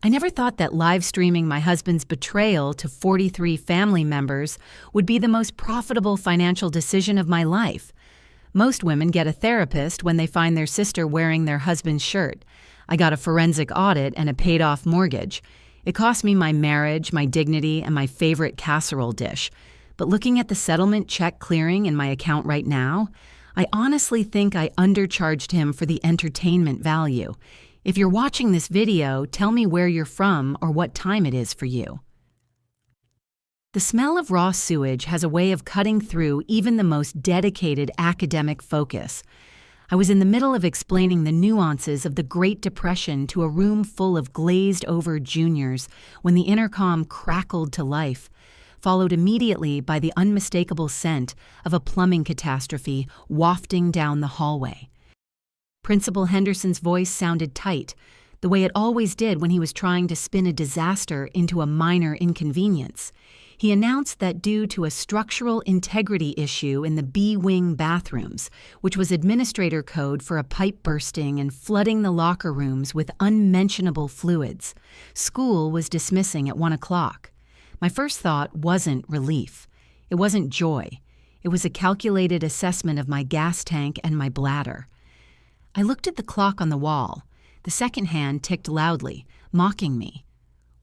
I never thought that live streaming my husband's betrayal to 43 family members would be the most profitable financial decision of my life. Most women get a therapist when they find their sister wearing their husband's shirt. I got a forensic audit and a paid-off mortgage. It cost me my marriage, my dignity, and my favorite casserole dish. But looking at the settlement check clearing in my account right now, I honestly think I undercharged him for the entertainment value. If you're watching this video, tell me where you're from or what time it is for you. The smell of raw sewage has a way of cutting through even the most dedicated academic focus. I was in the middle of explaining the nuances of the Great Depression to a room full of glazed-over juniors when the intercom crackled to life, followed immediately by the unmistakable scent of a plumbing catastrophe wafting down the hallway. Principal Henderson's voice sounded tight, the way it always did when he was trying to spin a disaster into a minor inconvenience. He announced that due to a structural integrity issue in the B-wing bathrooms, which was administrator code for a pipe bursting and flooding the locker rooms with unmentionable fluids, school was dismissing at 1 o'clock. My first thought wasn't relief. It wasn't joy. It was a calculated assessment of my gas tank and my bladder. I looked at the clock on the wall. The second hand ticked loudly, mocking me.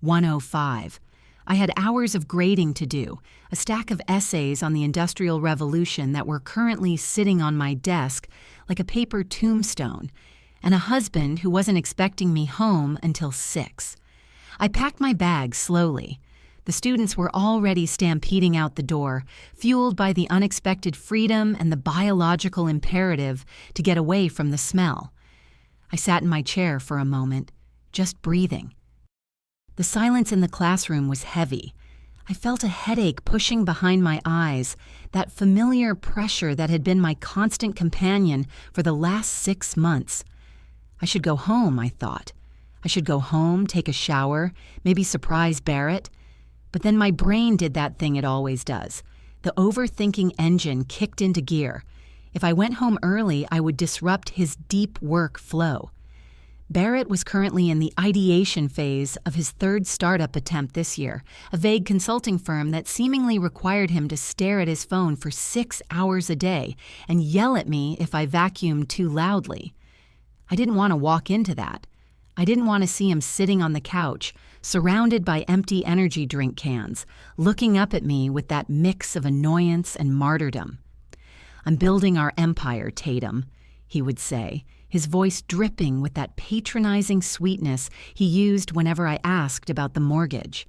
1:05. I had hours of grading to do, a stack of essays on the Industrial Revolution that were currently sitting on my desk like a paper tombstone, and a husband who wasn't expecting me home until 6. I packed my bag slowly. The students were already stampeding out the door, fueled by the unexpected freedom and the biological imperative to get away from the smell. I sat in my chair for a moment, just breathing. The silence in the classroom was heavy. I felt a headache pushing behind my eyes, that familiar pressure that had been my constant companion for the last 6 months. I should go home, I thought. I should go home, take a shower, maybe surprise Barrett. But then my brain did that thing it always does. The overthinking engine kicked into gear. If I went home early, I would disrupt his deep work flow. Barrett was currently in the ideation phase of his 3rd startup attempt this year, a vague consulting firm that seemingly required him to stare at his phone for 6 hours a day and yell at me if I vacuumed too loudly. I didn't want to walk into that. I didn't want to see him sitting on the couch, surrounded by empty energy drink cans, looking up at me with that mix of annoyance and martyrdom. "I'm building our empire, Tatum," he would say, his voice dripping with that patronizing sweetness he used whenever I asked about the mortgage.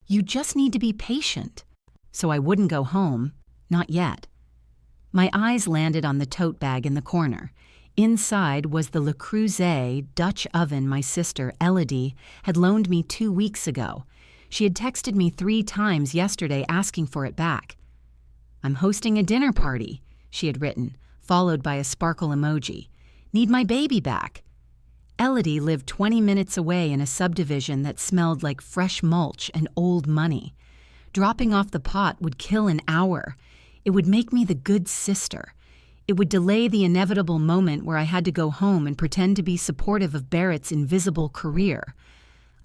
"You just need to be patient." So I wouldn't go home, not yet. My eyes landed on the tote bag in the corner. Inside was the Le Creuset Dutch oven my sister, Elodie, had loaned me 2 weeks ago. She had texted me 3 times yesterday asking for it back. "I'm hosting a dinner party," she had written, followed by a sparkle emoji. "Need my baby back." Elodie lived 20 minutes away in a subdivision that smelled like fresh mulch and old money. Dropping off the pot would kill an hour. It would make me the good sister. It would delay the inevitable moment where I had to go home and pretend to be supportive of Barrett's invisible career.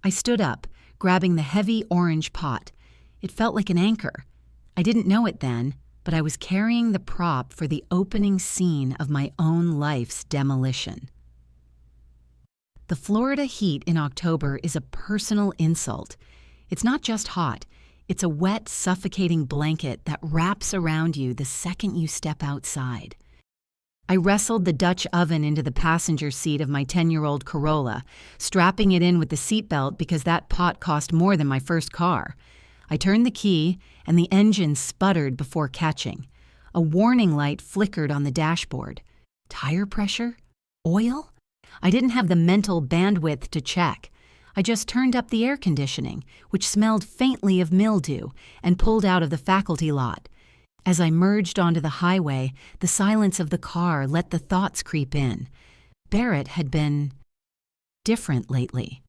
I stood up, grabbing the heavy orange pot. It felt like an anchor. I didn't know it then, but I was carrying the prop for the opening scene of my own life's demolition. The Florida heat in October is a personal insult. It's not just hot. It's a wet, suffocating blanket that wraps around you the second you step outside. I wrestled the Dutch oven into the passenger seat of my 10-year-old Corolla, strapping it in with the seatbelt because that pot cost more than my first car. I turned the key, and the engine sputtered before catching. A warning light flickered on the dashboard. Tire pressure? Oil? I didn't have the mental bandwidth to check. I just turned up the air conditioning, which smelled faintly of mildew, and pulled out of the faculty lot. As I merged onto the highway, the silence of the car let the thoughts creep in. Barrett had been different lately.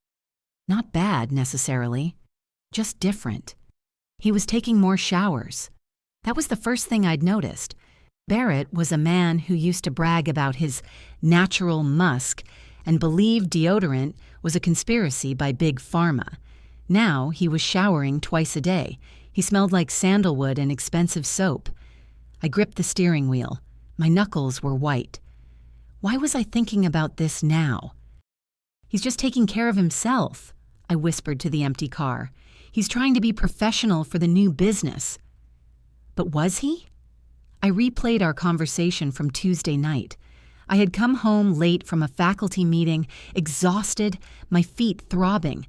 Not bad, necessarily. Just different. He was taking more showers. That was the first thing I'd noticed. Barrett was a man who used to brag about his natural musk and believed deodorant was a conspiracy by Big Pharma. Now he was showering twice a day. He smelled like sandalwood and expensive soap. I gripped the steering wheel. My knuckles were white. Why was I thinking about this now? He's just taking care of himself, I whispered to the empty car. He's trying to be professional for the new business. But was he? I replayed our conversation from Tuesday night. I had come home late from a faculty meeting, exhausted, my feet throbbing.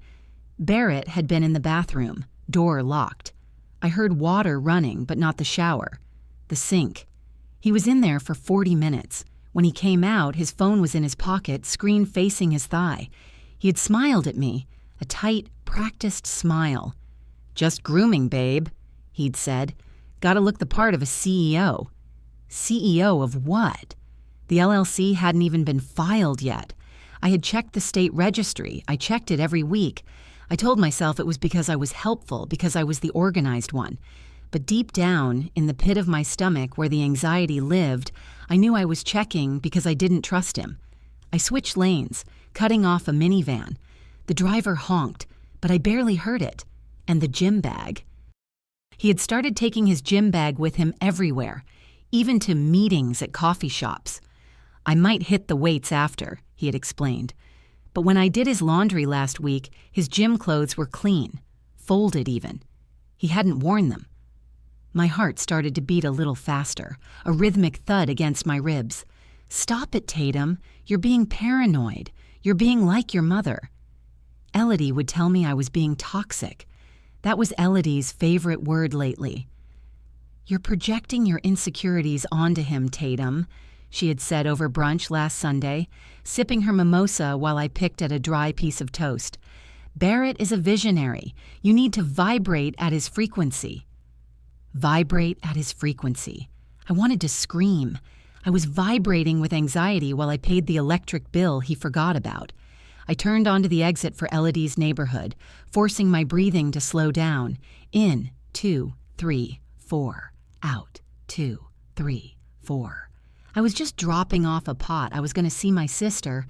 Barrett had been in the bathroom, door locked. I heard water running, but not the shower. The sink. He was in there for 40 minutes. When he came out, his phone was in his pocket, screen facing his thigh. He had smiled at me, a tight, practiced smile. "Just grooming, babe," he'd said. "Gotta look the part of a CEO." CEO of what? The LLC hadn't even been filed yet. I had checked the state registry. I checked it every week. I told myself it was because I was helpful, because I was the organized one. But deep down, in the pit of my stomach where the anxiety lived, I knew I was checking because I didn't trust him. I switched lanes, cutting off a minivan. The driver honked, but I barely heard it. And the gym bag. He had started taking his gym bag with him everywhere, even to meetings at coffee shops. "I might hit the weights after," he had explained. But when I did his laundry last week, his gym clothes were clean, folded even. He hadn't worn them. My heart started to beat a little faster, a rhythmic thud against my ribs. "Stop it, Tatum. You're being paranoid. You're being like your mother." Elodie would tell me I was being toxic. That was Elodie's favorite word lately. "You're projecting your insecurities onto him, Tatum," she had said over brunch last Sunday, sipping her mimosa while I picked at a dry piece of toast. "Barrett is a visionary. You need to vibrate at his frequency." Vibrate at his frequency. I wanted to scream. I was vibrating with anxiety while I paid the electric bill he forgot about. I turned onto the exit for Elodie's neighborhood, forcing my breathing to slow down. In, 2, 3, 4. Out, 2, 3, 4. I was just dropping off a pot. I was going to see my sister.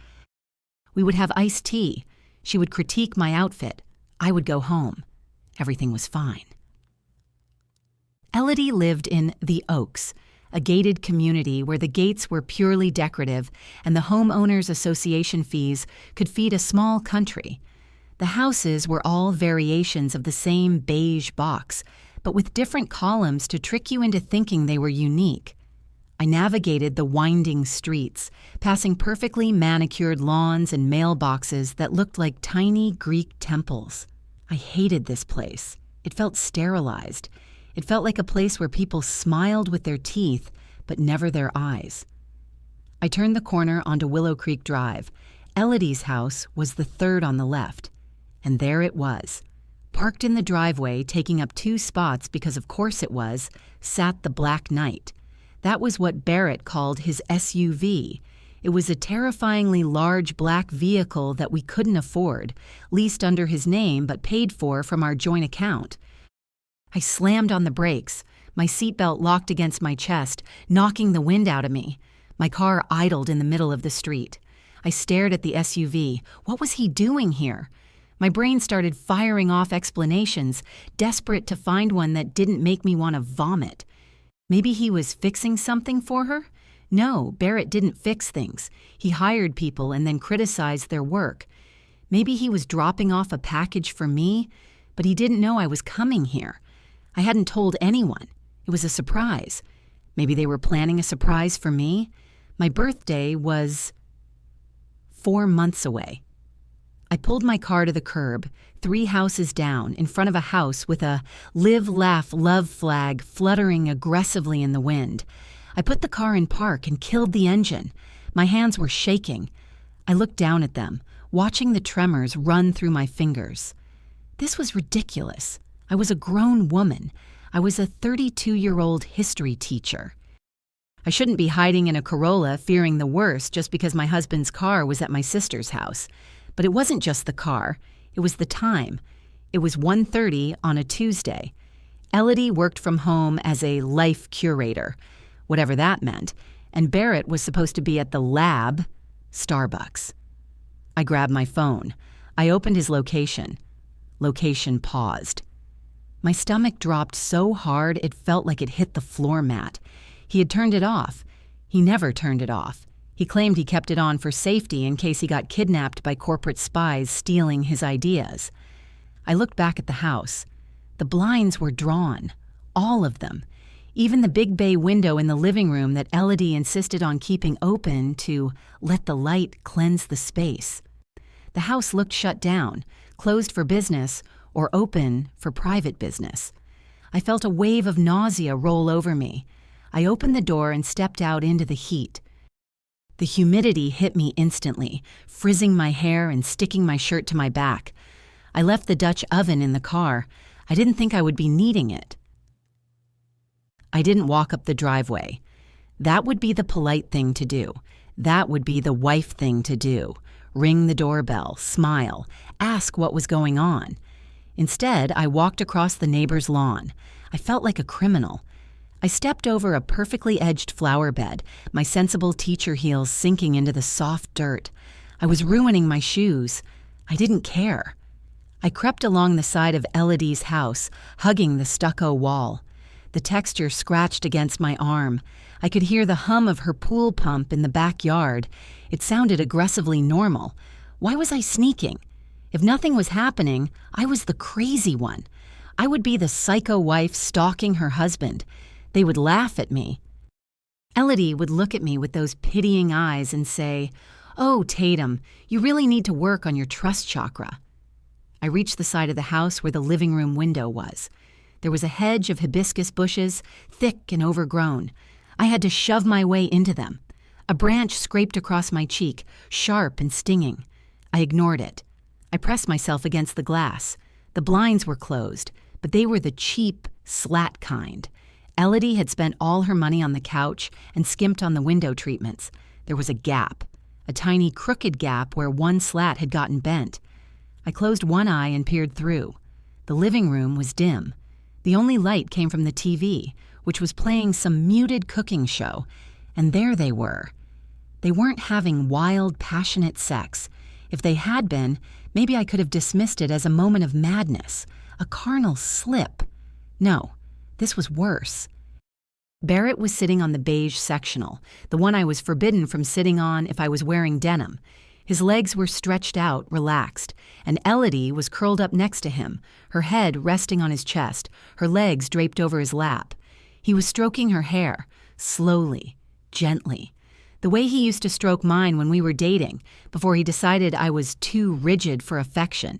We would have iced tea. She would critique my outfit. I would go home. Everything was fine. Elodie lived in The Oaks, a gated community where the gates were purely decorative and the homeowners association fees could feed a small country. The houses were all variations of the same beige box, but with different columns to trick you into thinking they were unique. I navigated the winding streets, passing perfectly manicured lawns and mailboxes that looked like tiny Greek temples. I hated this place. It felt sterilized. It felt like a place where people smiled with their teeth, but never their eyes. I turned the corner onto Willow Creek Drive. Elodie's house was the third on the left. And there it was. Parked in the driveway, taking up 2 spots because of course it was, sat the Black Knight. That was what Barrett called his SUV. It was a terrifyingly large black vehicle that we couldn't afford, leased under his name but paid for from our joint account. I slammed on the brakes, my seatbelt locked against my chest, knocking the wind out of me. My car idled in the middle of the street. I stared at the SUV. What was he doing here? My brain started firing off explanations, desperate to find one that didn't make me want to vomit. Maybe he was fixing something for her? No, Barrett didn't fix things. He hired people and then criticized their work. Maybe he was dropping off a package for me, but he didn't know I was coming here. I hadn't told anyone. It was a surprise. Maybe they were planning a surprise for me. My birthday was 4 months away. I pulled my car to the curb, 3 houses down, in front of a house with a live, laugh, love flag fluttering aggressively in the wind. I put the car in park and killed the engine. My hands were shaking. I looked down at them, watching the tremors run through my fingers. This was ridiculous. I was a grown woman. I was a 32-year-old history teacher. I shouldn't be hiding in a Corolla fearing the worst just because my husband's car was at my sister's house. But it wasn't just the car. It was the time. It was 1:30 on a Tuesday. Elodie worked from home as a life curator, whatever that meant, and Barrett was supposed to be at the lab, Starbucks. I grabbed my phone. I opened his location. Location paused. My stomach dropped so hard it felt like it hit the floor mat. He had turned it off. He never turned it off. He claimed he kept it on for safety in case he got kidnapped by corporate spies stealing his ideas. I looked back at the house. The blinds were drawn. All of them. Even the big bay window in the living room that Elodie insisted on keeping open to let the light cleanse the space. The house looked shut down, closed for business, or open for private business. I felt a wave of nausea roll over me. I opened the door and stepped out into the heat. The humidity hit me instantly, frizzing my hair and sticking my shirt to my back. I left the Dutch oven in the car. I didn't think I would be needing it. I didn't walk up the driveway. That would be the polite thing to do. That would be the wife thing to do. Ring the doorbell, smile, ask what was going on. Instead, I walked across the neighbor's lawn. I felt like a criminal. I stepped over a perfectly edged flower bed, my sensible teacher heels sinking into the soft dirt. I was ruining my shoes. I didn't care. I crept along the side of Elodie's house, hugging the stucco wall. The texture scratched against my arm. I could hear the hum of her pool pump in the backyard. It sounded aggressively normal. Why was I sneaking? If nothing was happening, I was the crazy one. I would be the psycho wife stalking her husband. They would laugh at me. Elodie would look at me with those pitying eyes and say, "Oh, Tatum, you really need to work on your trust chakra." I reached the side of the house where the living room window was. There was a hedge of hibiscus bushes, thick and overgrown. I had to shove my way into them. A branch scraped across my cheek, sharp and stinging. I ignored it. I pressed myself against the glass. The blinds were closed, but they were the cheap, slat kind. Elodie had spent all her money on the couch and skimped on the window treatments. There was a gap, a tiny crooked gap where one slat had gotten bent. I closed one eye and peered through. The living room was dim. The only light came from the TV, which was playing some muted cooking show, and there they were. They weren't having wild, passionate sex. If they had been, maybe I could have dismissed it as a moment of madness, a carnal slip. No, this was worse. Barrett was sitting on the beige sectional, the one I was forbidden from sitting on if I was wearing denim. His legs were stretched out, relaxed, and Elodie was curled up next to him, her head resting on his chest, her legs draped over his lap. He was stroking her hair, slowly, gently, the way he used to stroke mine when we were dating, before he decided I was too rigid for affection.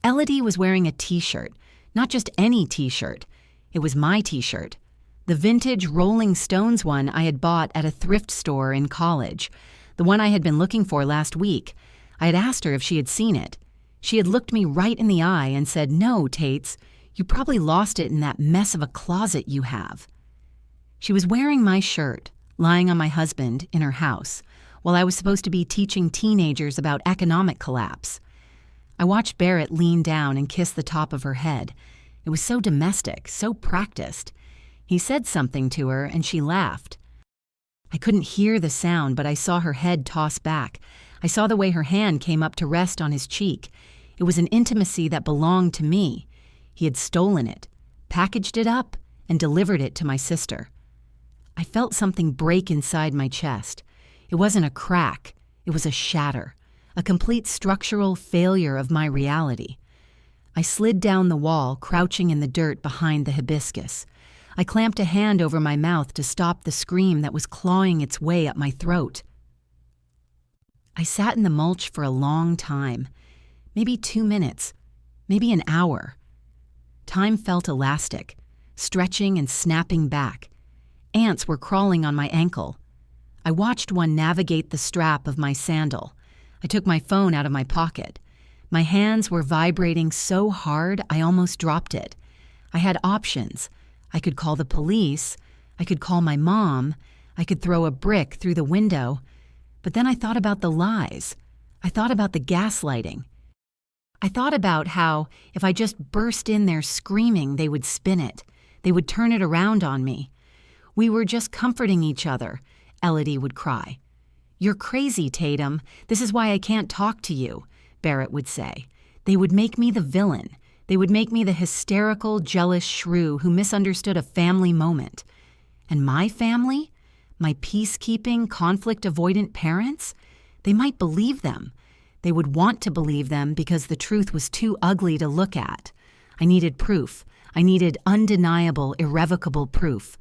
Elodie was wearing a t-shirt, not just any t-shirt. It was my t-shirt, the vintage Rolling Stones one I had bought at a thrift store in college, the one I had been looking for last week. I had asked her if she had seen it. She had looked me right in the eye and said, "No, Tates, you probably lost it in that mess of a closet you have." She was wearing my shirt, lying on my husband in her house, while I was supposed to be teaching teenagers about economic collapse. I watched Barrett lean down and kiss the top of her head. It was so domestic, so practiced. He said something to her, and she laughed. I couldn't hear the sound, but I saw her head toss back. I saw the way her hand came up to rest on his cheek. It was an intimacy that belonged to me. He had stolen it, packaged it up, and delivered it to my sister. I felt something break inside my chest. It wasn't a crack. It was a shatter, a complete structural failure of my reality. I slid down the wall, crouching in the dirt behind the hibiscus. I clamped a hand over my mouth to stop the scream that was clawing its way up my throat. I sat in the mulch for a long time, maybe 2 minutes, maybe an hour. Time felt elastic, stretching and snapping back. Ants were crawling on my ankle. I watched one navigate the strap of my sandal. I took my phone out of my pocket. My hands were vibrating so hard I almost dropped it. I had options. I could call the police. I could call my mom. I could throw a brick through the window. But then I thought about the lies. I thought about the gaslighting. I thought about how if I just burst in there screaming, they would spin it. They would turn it around on me. "We were just comforting each other," Elodie would cry. "You're crazy, Tatum. This is why I can't talk to you. Barrett would say. They would make me the villain. They would make me the hysterical, jealous shrew who misunderstood a family moment. And my family? My peacekeeping, conflict-avoidant parents? They might believe them. They would want to believe them because the truth was too ugly to look at. I needed proof. I needed undeniable, irrevocable proof.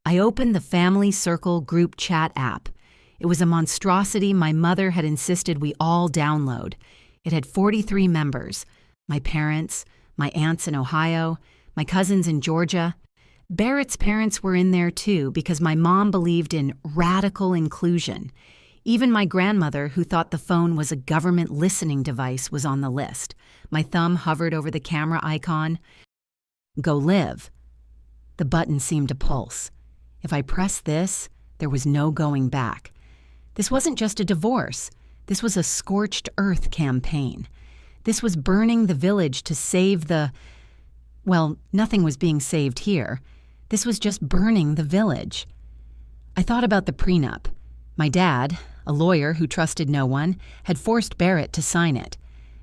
I opened the Family Circle group chat app. It was a monstrosity my mother had insisted we all download. It had 43 members. My parents, my aunts in Ohio, my cousins in Georgia. Barrett's parents were in there too because my mom believed in radical inclusion. Even my grandmother, who thought the phone was a government listening device, was on the list. My thumb hovered over the camera icon. Go live. The button seemed to pulse. If I pressed this, there was no going back. This wasn't just a divorce. This was a scorched earth campaign. This was burning the village to save well, nothing was being saved here. This was just burning the village. I thought about the prenup. My dad, a lawyer who trusted no one, had forced Barrett to sign it.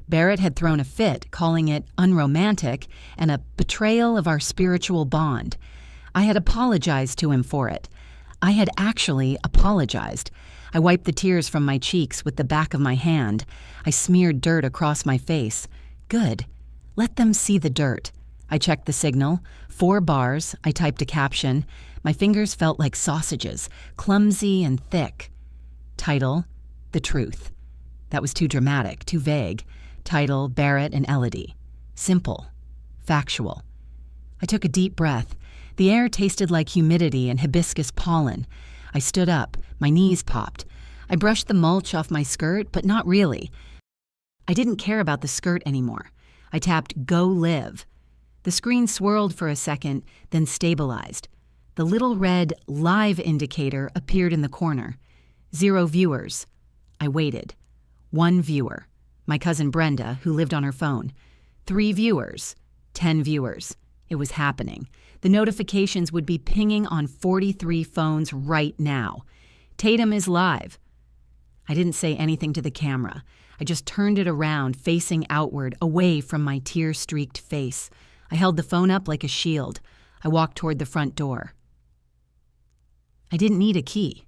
Barrett had thrown a fit, calling it unromantic and a betrayal of our spiritual bond. I had apologized to him for it. I had actually apologized. I wiped the tears from my cheeks with the back of my hand. I smeared dirt across my face. Good. Let them see the dirt. I checked the signal. 4 bars. I typed a caption. My fingers felt like sausages, clumsy and thick. Title, The Truth. That was too dramatic, too vague. Title, Barrett and Elodie. Simple. Factual. I took a deep breath. The air tasted like humidity and hibiscus pollen. I stood up. My knees popped. I brushed the mulch off my skirt, but not really. I didn't care about the skirt anymore. I tapped Go Live. The screen swirled for a second, then stabilized. The little red Live indicator appeared in the corner. 0 viewers. I waited. 1 viewer. My cousin Brenda, who lived on her phone. 3 viewers. 10 viewers. It was happening. The notifications would be pinging on 43 phones right now. Tatum is live. I didn't say anything to the camera. I just turned it around, facing outward, away from my tear-streaked face. I held the phone up like a shield. I walked toward the front door. I didn't need a key.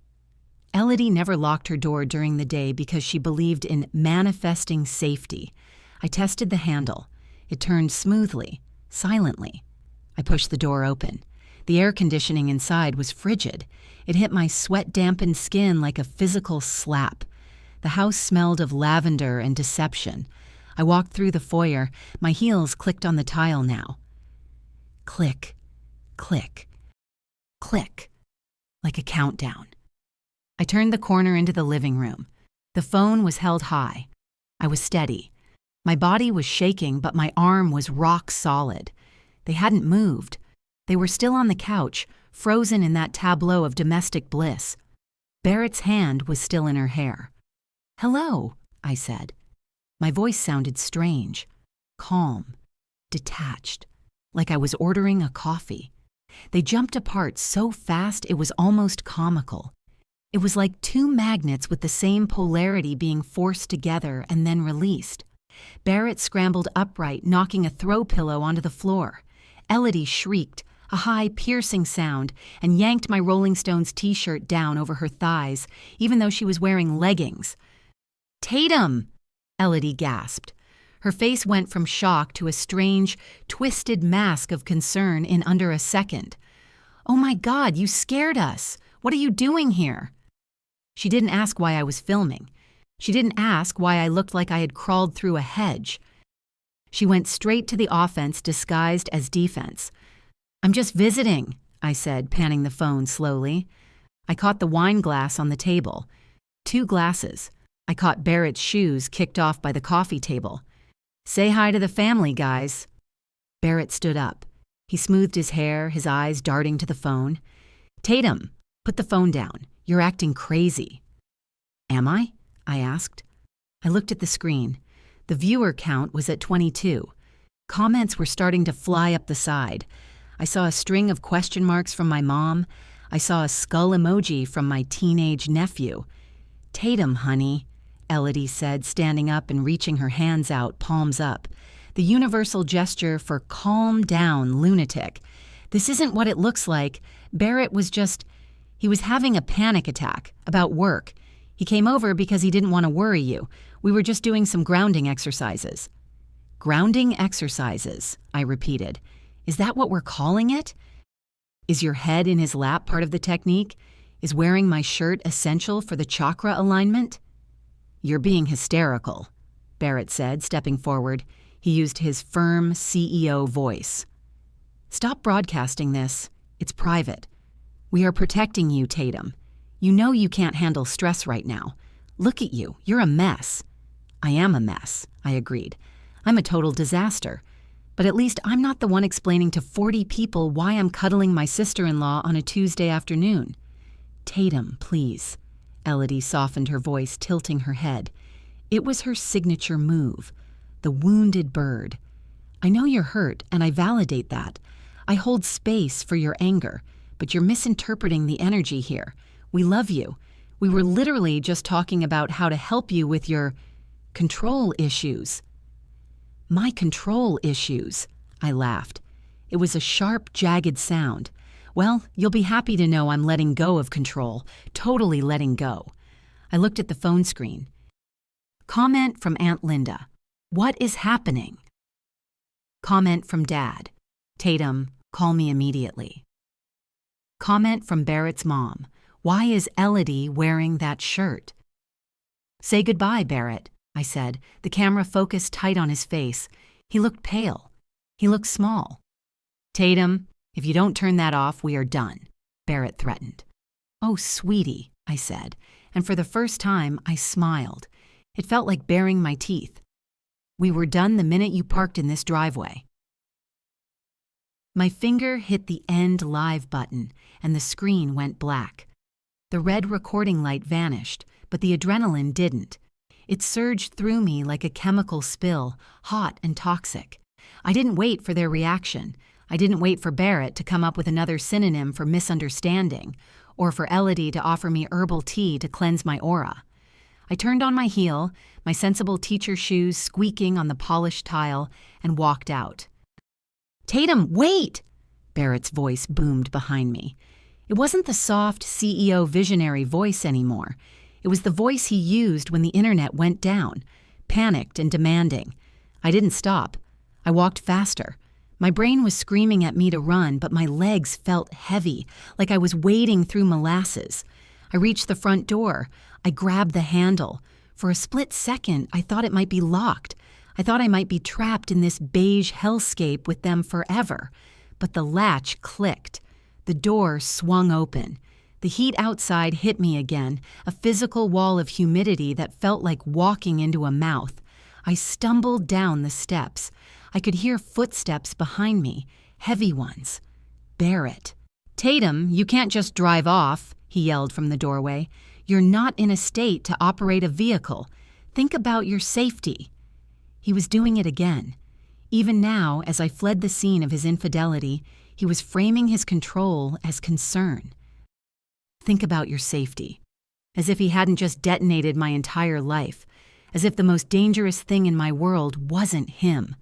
Elodie never locked her door during the day because she believed in manifesting safety. I tested the handle. It turned smoothly, silently. I pushed the door open. The air conditioning inside was frigid. It hit my sweat-dampened skin like a physical slap. The house smelled of lavender and deception. I walked through the foyer. My heels clicked on the tile now. Click, click, click, like a countdown. I turned the corner into the living room. The phone was held high. I was steady. My body was shaking, but my arm was rock solid. They hadn't moved. They were still on the couch, frozen in that tableau of domestic bliss. Barrett's hand was still in her hair. "Hello," I said. My voice sounded strange, calm, detached, like I was ordering a coffee. They jumped apart so fast it was almost comical. It was like 2 magnets with the same polarity being forced together and then released. Barrett scrambled upright, knocking a throw pillow onto the floor. Elodie shrieked, a high, piercing sound, and yanked my Rolling Stones t-shirt down over her thighs, even though she was wearing leggings. "Tatum!" Elodie gasped. Her face went from shock to a strange, twisted mask of concern in under a second. "Oh my God, you scared us! What are you doing here?" She didn't ask why I was filming. She didn't ask why I looked like I had crawled through a hedge. She went straight to the offense disguised as defense. "I'm just visiting," I said, panning the phone slowly. I caught the wine glass on the table. 2 glasses. I caught Barrett's shoes kicked off by the coffee table. "Say hi to the family, guys." Barrett stood up. He smoothed his hair, his eyes darting to the phone. "Tatum, put the phone down. You're acting crazy." "Am I?" I asked. I looked at the screen. The viewer count was at 22. Comments were starting to fly up the side. I saw a string of question marks from my mom. I saw a skull emoji from my teenage nephew. "Tatum, honey." Elodie said, standing up and reaching her hands out, palms up. The universal gesture for calm down, lunatic. This isn't what it looks like. Barrett was he was having a panic attack about work. He came over because he didn't want to worry you. We were just doing some grounding exercises. Grounding exercises, I repeated. Is that what we're calling it? Is your head in his lap part of the technique? Is wearing my shirt essential for the chakra alignment? You're being hysterical, Barrett said, stepping forward. He used his firm CEO voice. Stop broadcasting this. It's private. We are protecting you, Tatum. You know you can't handle stress right now. Look at you. You're a mess. I am a mess, I agreed. I'm a total disaster. But at least I'm not the one explaining to 40 people why I'm cuddling my sister-in-law on a Tuesday afternoon. Tatum, please. Elodie softened her voice, tilting her head. It was her signature move. The wounded bird. I know you're hurt, and I validate that. I hold space for your anger, but you're misinterpreting the energy here. We love you. We were literally just talking about how to help you with your control issues. My control issues, I laughed. It was a sharp, jagged sound. Well, you'll be happy to know I'm letting go of control, totally letting go. I looked at the phone screen. Comment from Aunt Linda. What is happening? Comment from Dad. Tatum, call me immediately. Comment from Barrett's mom. Why is Elodie wearing that shirt? Say goodbye, Barrett, I said, the camera focused tight on his face. He looked pale. He looked small. Tatum, if you don't turn that off, we are done, Barrett threatened. Oh, sweetie, I said, and for the first time, I smiled. It felt like baring my teeth. We were done the minute you parked in this driveway. My finger hit the end live button, and the screen went black. The red recording light vanished, but the adrenaline didn't. It surged through me like a chemical spill, hot and toxic. I didn't wait for their reaction. I didn't wait for Barrett to come up with another synonym for misunderstanding, or for Elodie to offer me herbal tea to cleanse my aura. I turned on my heel, my sensible teacher shoes squeaking on the polished tile, and walked out. Tatum, wait! Barrett's voice boomed behind me. It wasn't the soft CEO visionary voice anymore. It was the voice he used when the internet went down, panicked and demanding. I didn't stop. I walked faster. My brain was screaming at me to run, but my legs felt heavy, like I was wading through molasses. I reached the front door. I grabbed the handle. For a split second, I thought it might be locked. I thought I might be trapped in this beige hellscape with them forever. But the latch clicked. The door swung open. The heat outside hit me again, a physical wall of humidity that felt like walking into a mouth. I stumbled down the steps. I could hear footsteps behind me, heavy ones. Barrett. Tatum, you can't just drive off, he yelled from the doorway. You're not in a state to operate a vehicle. Think about your safety. He was doing it again. Even now, as I fled the scene of his infidelity, he was framing his control as concern. Think about your safety. As if he hadn't just detonated my entire life. As if the most dangerous thing in my world wasn't him.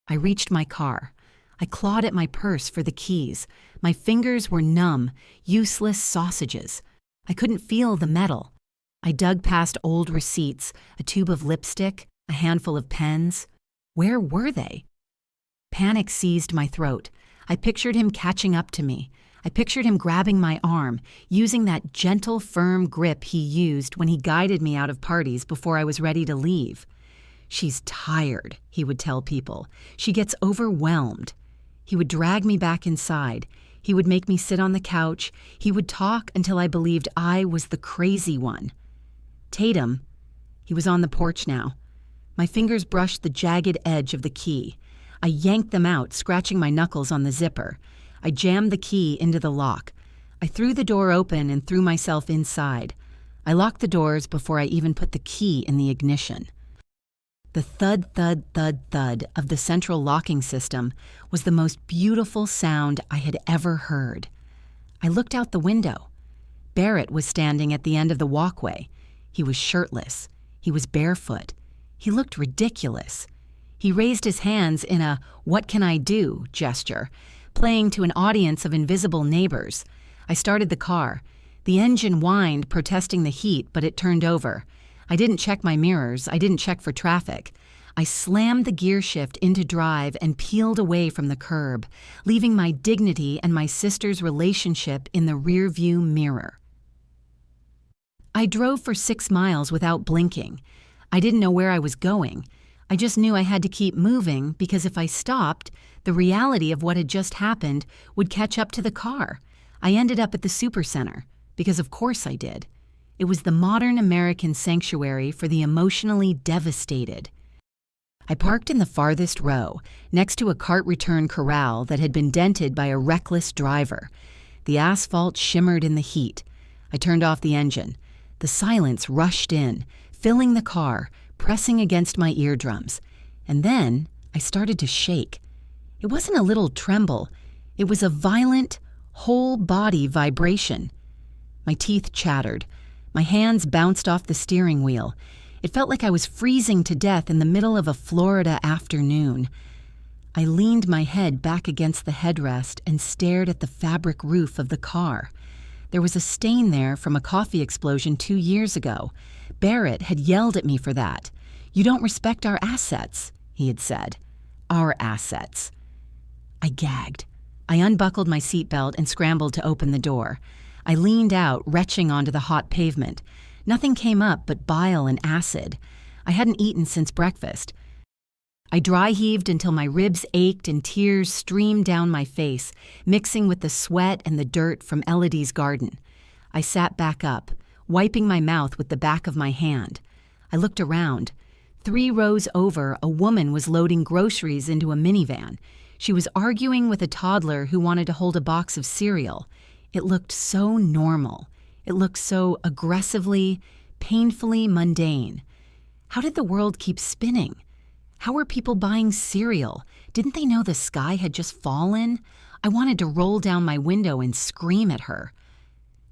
I reached my car. I clawed at my purse for the keys. My fingers were numb, useless sausages. I couldn't feel the metal. I dug past old receipts, a tube of lipstick, a handful of pens. Where were they? Panic seized my throat. I pictured him catching up to me. I pictured him grabbing my arm, using that gentle, firm grip he used when he guided me out of parties before I was ready to leave. She's tired, he would tell people. She gets overwhelmed. He would drag me back inside. He would make me sit on the couch. He would talk until I believed I was the crazy one. Tatum. He was on the porch now. My fingers brushed the jagged edge of the key. I yanked them out, scratching my knuckles on the zipper. I jammed the key into the lock. I threw the door open and threw myself inside. I locked the doors before I even put the key in the ignition. The thud, thud, thud, thud of the central locking system was the most beautiful sound I had ever heard. I looked out the window. Barrett was standing at the end of the walkway. He was shirtless. He was barefoot. He looked ridiculous. He raised his hands in a "what can I do" gesture, playing to an audience of invisible neighbors. I started the car. The engine whined, protesting the heat, but it turned over. I didn't check my mirrors. I didn't check for traffic. I slammed the gear shift into drive and peeled away from the curb, leaving my dignity and my sister's relationship in the rearview mirror. I drove for 6 miles without blinking. I didn't know where I was going. I just knew I had to keep moving because if I stopped, the reality of what had just happened would catch up to the car. I ended up at the supercenter, because of course I did. It was the modern American sanctuary for the emotionally devastated. I parked in the farthest row, next to a cart return corral that had been dented by a reckless driver. The asphalt shimmered in the heat. I turned off the engine. The silence rushed in, filling the car, pressing against my eardrums. And then I started to shake. It wasn't a little tremble. It was a violent, whole-body vibration. My teeth chattered. My hands bounced off the steering wheel. It felt like I was freezing to death in the middle of a Florida afternoon. I leaned my head back against the headrest and stared at the fabric roof of the car. There was a stain there from a coffee explosion 2 years ago. Barrett had yelled at me for that. "You don't respect our assets," he had said. Our assets. I gagged. I unbuckled my seatbelt and scrambled to open the door. I leaned out, retching onto the hot pavement. Nothing came up but bile and acid. I hadn't eaten since breakfast. I dry-heaved until my ribs ached and tears streamed down my face, mixing with the sweat and the dirt from Elodie's garden. I sat back up, wiping my mouth with the back of my hand. I looked around. 3 rows over, a woman was loading groceries into a minivan. She was arguing with a toddler who wanted to hold a box of cereal. It looked so normal. It looked so aggressively, painfully mundane. How did the world keep spinning? How were people buying cereal? Didn't they know the sky had just fallen? I wanted to roll down my window and scream at her.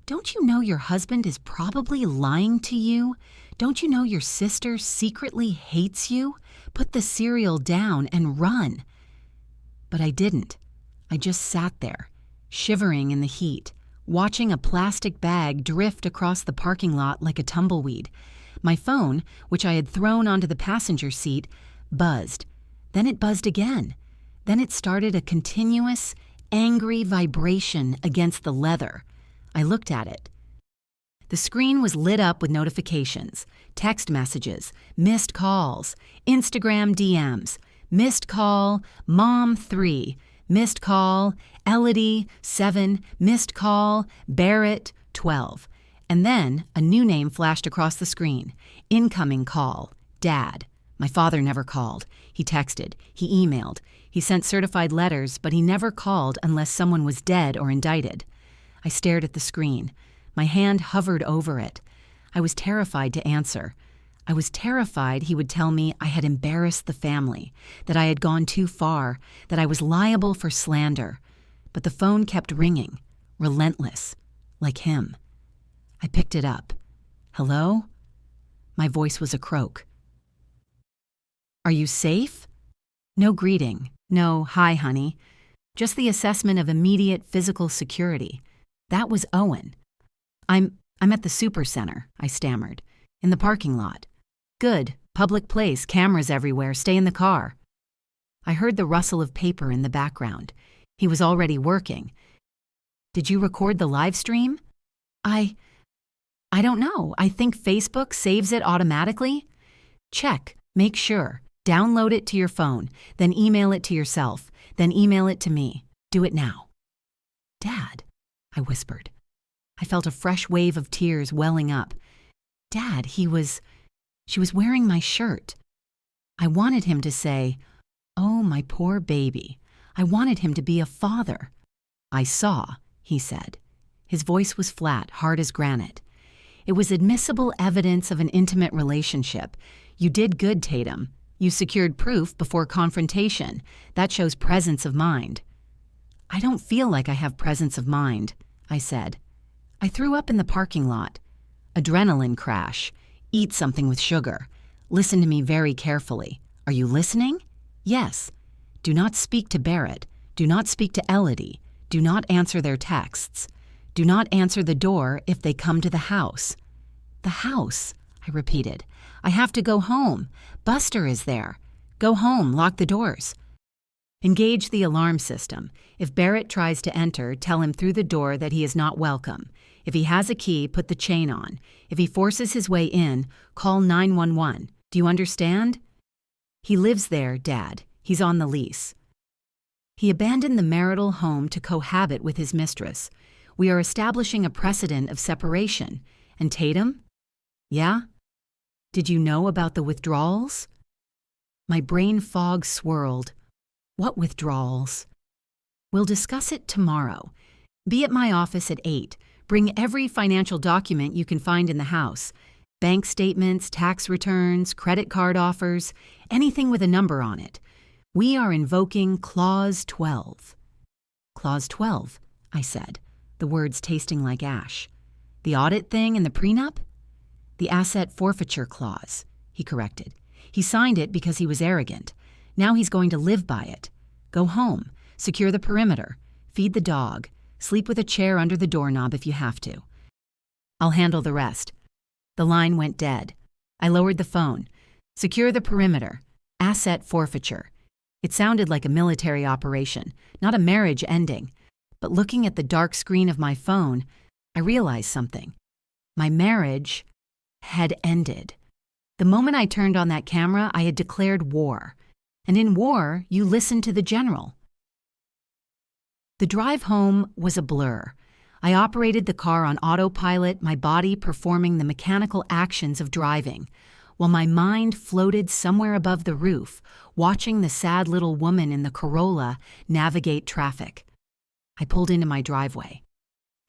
Don't you know your husband is probably lying to you? Don't you know your sister secretly hates you? Put the cereal down and run. But I didn't. I just sat there, shivering in the heat, watching a plastic bag drift across the parking lot like a tumbleweed. My phone, which I had thrown onto the passenger seat, buzzed. Then it buzzed again. Then it started a continuous, angry vibration against the leather. I looked at it. The screen was lit up with notifications, text messages, missed calls, Instagram DMs, missed call, Mom 3, missed call, Elodie 7, missed call, Barrett 12. And then a new name flashed across the screen. Incoming call, Dad. My father never called. He texted. He emailed. He sent certified letters, but he never called unless someone was dead or indicted. I stared at the screen. My hand hovered over it. I was terrified to answer. I was terrified he would tell me I had embarrassed the family, that I had gone too far, that I was liable for slander. But the phone kept ringing, relentless, like him. I picked it up. Hello? My voice was a croak. Are you safe? No greeting. No, hi, honey. Just the assessment of immediate physical security. That was Owen. I'm at the supercenter, I stammered. In the parking lot. Good. Public place, cameras everywhere. Stay in the car. I heard the rustle of paper in the background. He was already working. Did you record the live stream? I don't know. I think Facebook saves it automatically. Check. Make sure. Download it to your phone, then email it to yourself, then email it to me. Do it now. Dad, I whispered. I felt a fresh wave of tears welling up. Dad, she was wearing my shirt. I wanted him to say, "Oh, my poor baby." I wanted him to be a father. I saw, he said. His voice was flat, hard as granite. It was admissible evidence of an intimate relationship. You did good, Tatum. You secured proof before confrontation. That shows presence of mind. I don't feel like I have presence of mind, I said. I threw up in the parking lot. Adrenaline crash. Eat something with sugar. Listen to me very carefully. Are you listening? Yes. Do not speak to Barrett. Do not speak to Elodie. Do not answer their texts. Do not answer the door if they come to the house. The house, I repeated. I have to go home. Buster is there. Go home, lock the doors. Engage the alarm system. If Barrett tries to enter, tell him through the door that he is not welcome. If he has a key, put the chain on. If he forces his way in, call 911. Do you understand? He lives there, Dad. He's on the lease. He abandoned the marital home to cohabit with his mistress. We are establishing a precedent of separation. And Tatum? Yeah? Did you know about the withdrawals? My brain fog swirled. What withdrawals? We'll discuss it tomorrow. Be at my office at 8. Bring every financial document you can find in the house. Bank statements, tax returns, credit card offers, anything with a number on it. We are invoking Clause 12. Clause 12, I said, the words tasting like ash. The audit thing and the prenup? The asset forfeiture clause, he corrected. He signed it because he was arrogant. Now he's going to live by it. Go home, secure the perimeter, feed the dog, sleep with a chair under the doorknob if you have to. I'll handle the rest. The line went dead. I lowered the phone. Secure the perimeter. Asset forfeiture. It sounded like a military operation, not a marriage ending. But looking at the dark screen of my phone, I realized something. My marriage had ended. The moment I turned on that camera, I had declared war. And in war, you listen to the general. The drive home was a blur. I operated the car on autopilot, my body performing the mechanical actions of driving, while my mind floated somewhere above the roof, watching the sad little woman in the Corolla navigate traffic. I pulled into my driveway.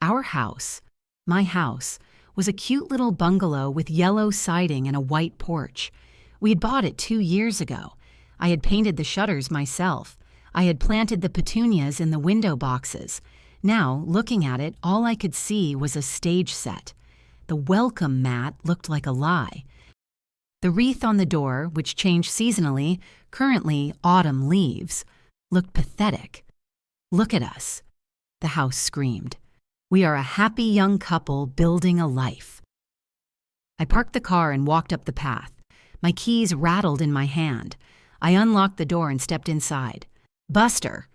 Our house, my house, was a cute little bungalow with yellow siding and a white porch. We had bought it 2 years ago. I had painted the shutters myself. I had planted the petunias in the window boxes. Now, looking at it, all I could see was a stage set. The welcome mat looked like a lie. The wreath on the door, which changed seasonally, currently autumn leaves, looked pathetic. Look at us, the house screamed. We are a happy young couple building a life. I parked the car and walked up the path. My keys rattled in my hand. I unlocked the door and stepped inside. Buster!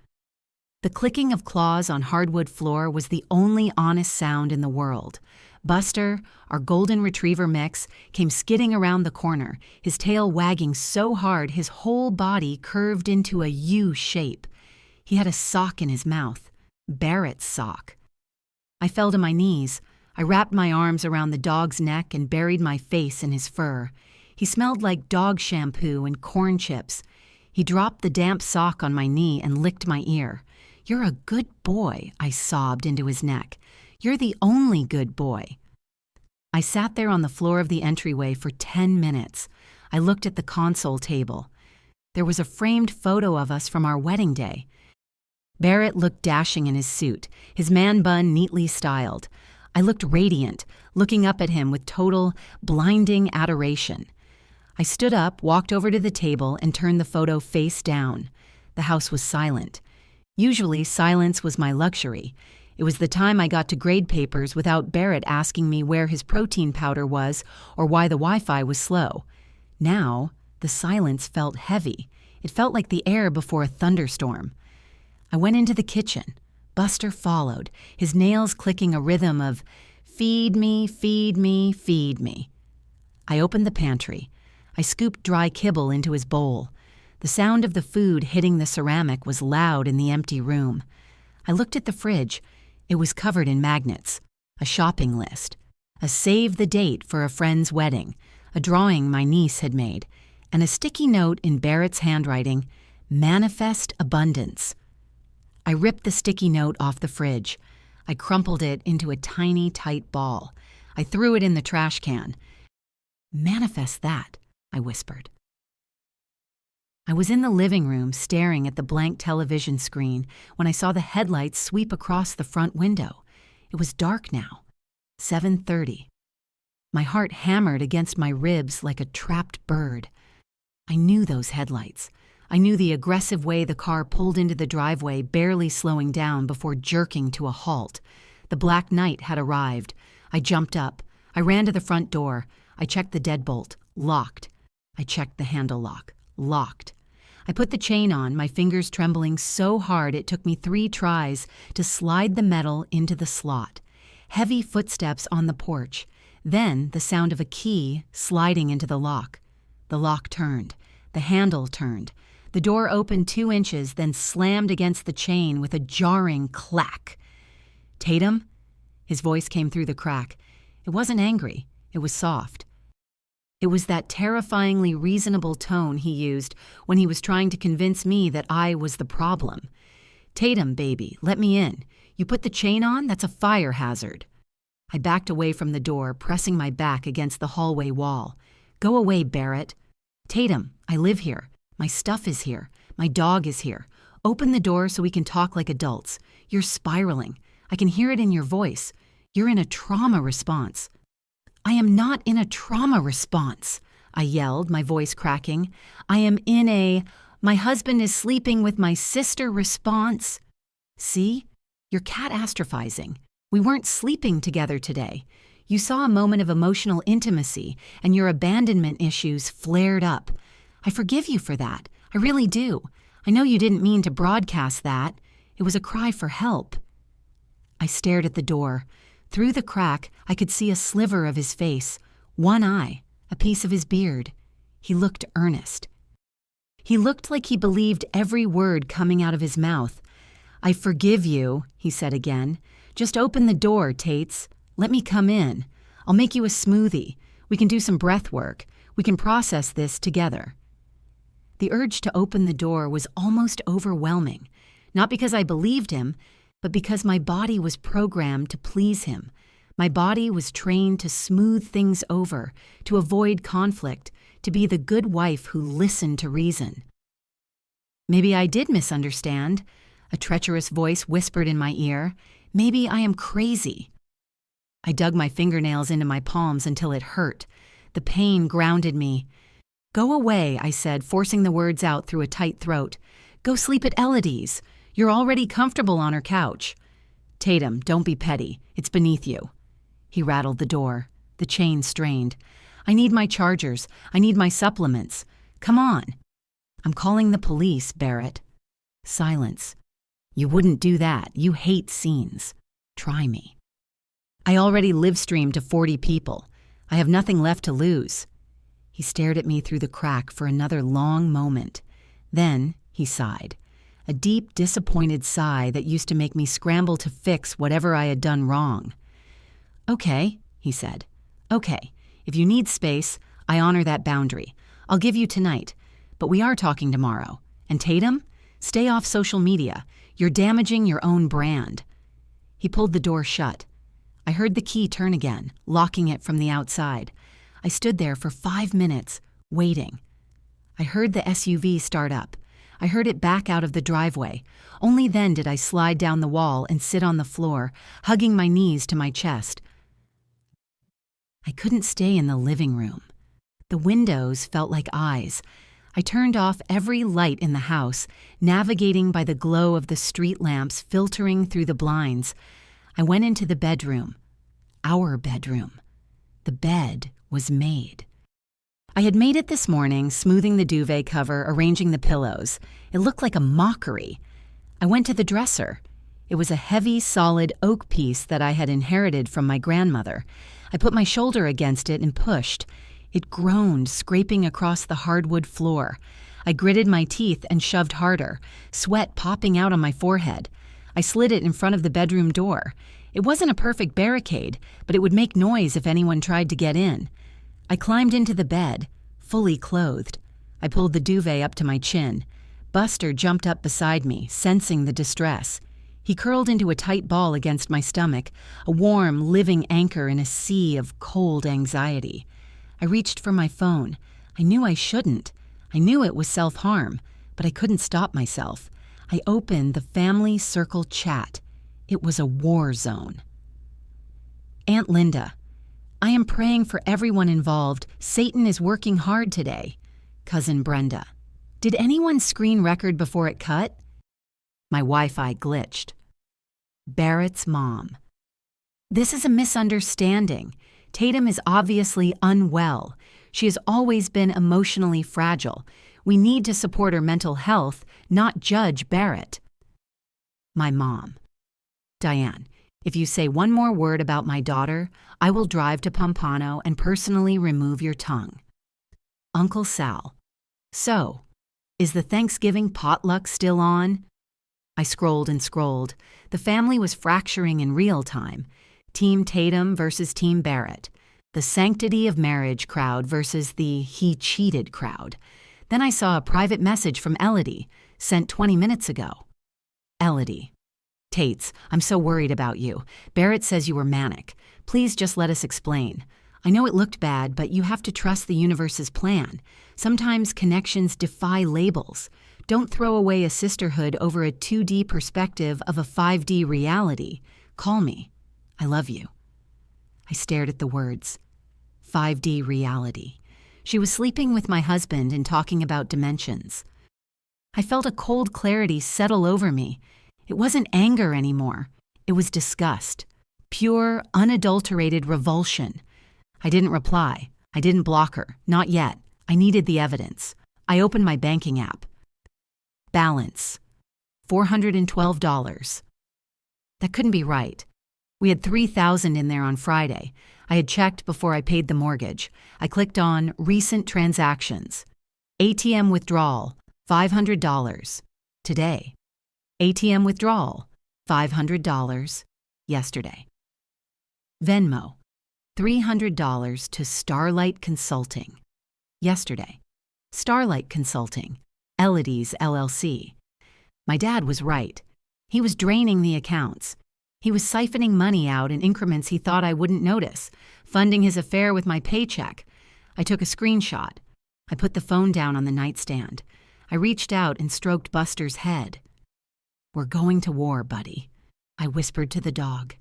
The clicking of claws on hardwood floor was the only honest sound in the world. Buster, our golden retriever mix, came skidding around the corner, his tail wagging so hard his whole body curved into a U shape. He had a sock in his mouth. Barrett's sock. I fell to my knees. I wrapped my arms around the dog's neck and buried my face in his fur. He smelled like dog shampoo and corn chips. He dropped the damp sock on my knee and licked my ear. You're a good boy, I sobbed into his neck. You're the only good boy. I sat there on the floor of the entryway for 10 minutes. I looked at the console table. There was a framed photo of us from our wedding day. Barrett looked dashing in his suit, his man bun neatly styled. I looked radiant, looking up at him with total, blinding adoration. I stood up, walked over to the table, and turned the photo face down. The house was silent. Usually, silence was my luxury. It was the time I got to grade papers without Barrett asking me where his protein powder was or why the Wi-Fi was slow. Now, the silence felt heavy. It felt like the air before a thunderstorm. I went into the kitchen. Buster followed, his nails clicking a rhythm of, feed me, feed me, feed me. I opened the pantry. I scooped dry kibble into his bowl. The sound of the food hitting the ceramic was loud in the empty room. I looked at the fridge. It was covered in magnets, a shopping list, a save the date for a friend's wedding, a drawing my niece had made, and a sticky note in Barrett's handwriting, Manifest Abundance. I ripped the sticky note off the fridge. I crumpled it into a tiny, tight ball. I threw it in the trash can. Manifest that, I whispered. I was in the living room staring at the blank television screen when I saw the headlights sweep across the front window. It was dark now, 7:30. My heart hammered against my ribs like a trapped bird. I knew those headlights. I knew the aggressive way the car pulled into the driveway, barely slowing down before jerking to a halt. The Black Knight had arrived. I jumped up. I ran to the front door. I checked the deadbolt. Locked. I checked the handle lock. Locked. I put the chain on, my fingers trembling so hard it took me 3 tries to slide the metal into the slot. Heavy footsteps on the porch. Then the sound of a key sliding into the lock. The lock turned. The handle turned. The door opened 2 inches, then slammed against the chain with a jarring clack. "Tatum?" His voice came through the crack. It wasn't angry. It was soft. It was that terrifyingly reasonable tone he used when he was trying to convince me that I was the problem. "Tatum, baby, let me in. You put the chain on? That's a fire hazard." I backed away from the door, pressing my back against the hallway wall. "Go away, Barrett." "Tatum, I live here. My stuff is here. My dog is here. Open the door so we can talk like adults. You're spiraling. I can hear it in your voice. You're in a trauma response." "I am not in a trauma response," I yelled, my voice cracking. "I am in a, my husband is sleeping with my sister response." "See? You're catastrophizing. We weren't sleeping together today. You saw a moment of emotional intimacy, and your abandonment issues flared up. I forgive you for that. I really do. I know you didn't mean to broadcast that. It was a cry for help." I stared at the door. Through the crack, I could see a sliver of his face, one eye, a piece of his beard. He looked earnest. He looked like he believed every word coming out of his mouth. "I forgive you," he said again. "Just open the door, Tates. Let me come in. I'll make you a smoothie. We can do some breath work. We can process this together." The urge to open the door was almost overwhelming, not because I believed him, but because my body was programmed to please him. My body was trained to smooth things over, to avoid conflict, to be the good wife who listened to reason. "Maybe I did misunderstand," a treacherous voice whispered in my ear. "Maybe I am crazy." I dug my fingernails into my palms until it hurt. The pain grounded me. "Go away," I said, forcing the words out through a tight throat. "Go sleep at Elodie's. You're already comfortable on her couch." "Tatum, don't be petty. It's beneath you." He rattled the door. The chain strained. "I need my chargers. I need my supplements. Come on." "I'm calling the police, Barrett." Silence. "You wouldn't do that. You hate scenes. Try me." "I already livestreamed to 40 people. I have nothing left to lose." He stared at me through the crack for another long moment. Then he sighed. A deep, disappointed sigh that used to make me scramble to fix whatever I had done wrong. "Okay," he said. "Okay, if you need space, I honor that boundary. I'll give you tonight, but we are talking tomorrow. And Tatum, stay off social media. You're damaging your own brand." He pulled the door shut. I heard the key turn again, locking it from the outside. I stood there for 5 minutes, waiting. I heard the SUV start up. I heard it back out of the driveway. Only then did I slide down the wall and sit on the floor, hugging my knees to my chest. I couldn't stay in the living room. The windows felt like eyes. I turned off every light in the house, navigating by the glow of the street lamps filtering through the blinds. I went into the bedroom. Our bedroom. The bed was made. I had made it this morning, smoothing the duvet cover, arranging the pillows. It looked like a mockery. I went to the dresser. It was a heavy, solid oak piece that I had inherited from my grandmother. I put my shoulder against it and pushed. It groaned, scraping across the hardwood floor. I gritted my teeth and shoved harder, sweat popping out on my forehead. I slid it in front of the bedroom door. It wasn't a perfect barricade, but it would make noise if anyone tried to get in. I climbed into the bed, fully clothed. I pulled the duvet up to my chin. Buster jumped up beside me, sensing the distress. He curled into a tight ball against my stomach, a warm, living anchor in a sea of cold anxiety. I reached for my phone. I knew I shouldn't. I knew it was self-harm, but I couldn't stop myself. I opened the family circle chat. It was a war zone. "Aunt Linda, I am praying for everyone involved. Satan is working hard today. Cousin Brenda. Did anyone screen record before it cut? My Wi-Fi glitched. Barrett's mom. This is a misunderstanding. Tatum is obviously unwell. She has always been emotionally fragile. We need to support her mental health, not judge Barrett. My mom. Diane, if you say one more word about my daughter, I will drive to Pompano and personally remove your tongue. Uncle Sal. So, is the Thanksgiving potluck still on? I scrolled and scrolled. The family was fracturing in real time. Team Tatum versus Team Barrett. The sanctity of marriage crowd versus the he cheated crowd. Then I saw a private message from Elodie, sent 20 minutes ago. Elodie. Tates, I'm so worried about you. Barrett says you were manic. Please just let us explain. I know it looked bad, but you have to trust the universe's plan. Sometimes connections defy labels. Don't throw away a sisterhood over a 2D perspective of a 5D reality. Call me. I love you. I stared at the words. 5D reality. She was sleeping with my husband and talking about dimensions. I felt a cold clarity settle over me. It wasn't anger anymore. It was disgust. Pure, unadulterated revulsion. I didn't reply. I didn't block her. Not yet. I needed the evidence. I opened my banking app. Balance. $412. That couldn't be right. We had $3,000 in there on Friday. I had checked before I paid the mortgage. I clicked on Recent Transactions. ATM withdrawal, $500. Today. ATM withdrawal, $500. Yesterday. Venmo, $300 to Starlight Consulting. Yesterday. Starlight Consulting, Elodie's LLC. My dad was right. He was draining the accounts. He was siphoning money out in increments he thought I wouldn't notice, funding his affair with my paycheck. I took a screenshot. I put the phone down on the nightstand. I reached out and stroked Buster's head. We're going to war, buddy, I whispered to the dog.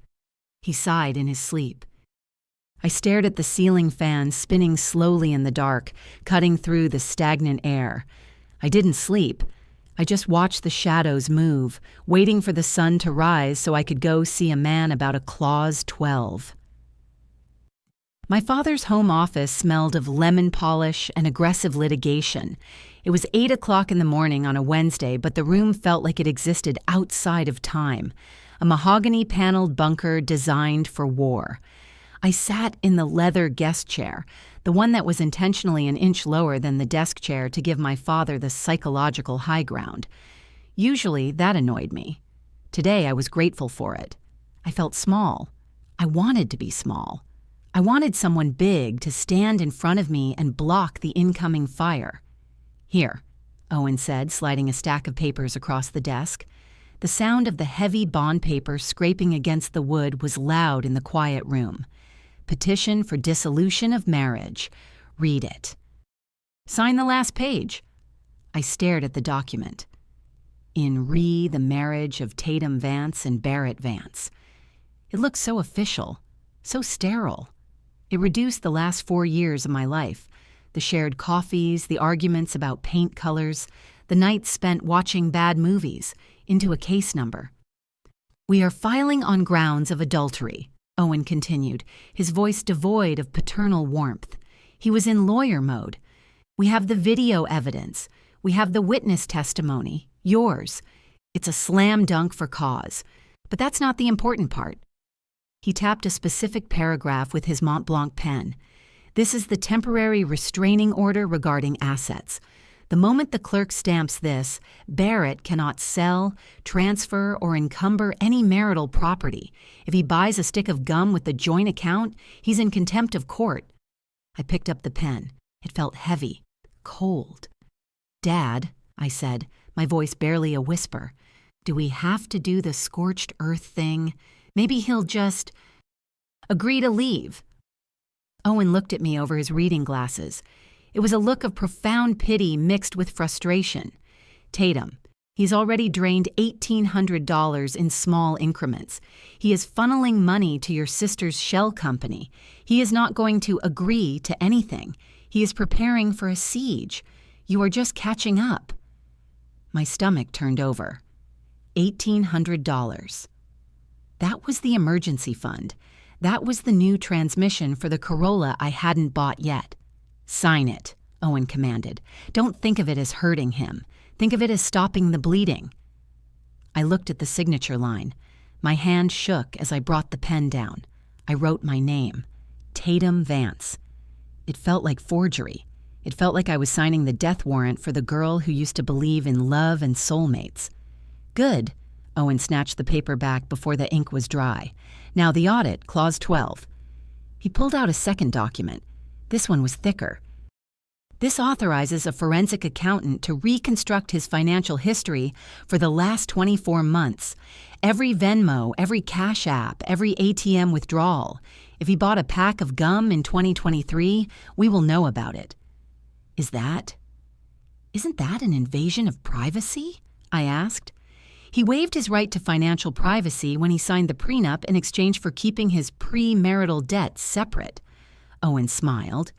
He sighed in his sleep. I stared at the ceiling fan spinning slowly in the dark, cutting through the stagnant air. I didn't sleep. I just watched the shadows move, waiting for the sun to rise so I could go see a man about a clause 12. My father's home office smelled of lemon polish and aggressive litigation. It was 8 o'clock in the morning on a Wednesday, but the room felt like it existed outside of time, a mahogany-paneled bunker designed for war. I sat in the leather guest chair, the one that was intentionally an inch lower than the desk chair to give my father the psychological high ground. Usually, that annoyed me. Today, I was grateful for it. I felt small. I wanted to be small. I wanted someone big to stand in front of me and block the incoming fire. Here, Owen said, sliding a stack of papers across the desk. The sound of the heavy bond paper scraping against the wood was loud in the quiet room. Petition for dissolution of marriage. Read it. Sign the last page. I stared at the document. In re the marriage of Tatum Vance and Barrett Vance. It looked so official, so sterile. It reduced the last 4 years of my life. The shared coffees, the arguments about paint colors, the nights spent watching bad movies, into a case number. We are filing on grounds of adultery, Owen continued, his voice devoid of paternal warmth. He was in lawyer mode. We have the video evidence. We have the witness testimony, yours. It's a slam dunk for cause. But that's not the important part. He tapped a specific paragraph with his Mont Blanc pen. This is the temporary restraining order regarding assets. The moment the clerk stamps this, Barrett cannot sell, transfer, or encumber any marital property. If he buys a stick of gum with the joint account, he's in contempt of court. I picked up the pen. It felt heavy, cold. Dad, I said, my voice barely a whisper, do we have to do the scorched earth thing? Maybe he'll just agree to leave. Owen looked at me over his reading glasses. It was a look of profound pity mixed with frustration. Tatum, He's already drained $1,800 in small increments. He is funneling money to your sister's shell company. He is not going to agree to anything. He is preparing for a siege. You are just catching up." My stomach turned over. $1,800. That was the emergency fund. That was the new transmission for the Corolla I hadn't bought yet. "Sign it," Owen commanded. "Don't think of it as hurting him. Think of it as stopping the bleeding." I looked at the signature line. My hand shook as I brought the pen down. I wrote my name, Tatum Vance. It felt like forgery. It felt like I was signing the death warrant for the girl who used to believe in love and soulmates. "Good." Owen snatched the paper back before the ink was dry. "Now the audit, Clause 12. He pulled out a second document. This one was thicker. "This authorizes a forensic accountant to reconstruct his financial history for the last 24 months. Every Venmo, every Cash App, every ATM withdrawal. If he bought a pack of gum in 2023, we will know about it." Isn't that an invasion of privacy? I asked. He waived his right to financial privacy when he signed the prenup in exchange for keeping his pre-marital debt separate. Owen smiled.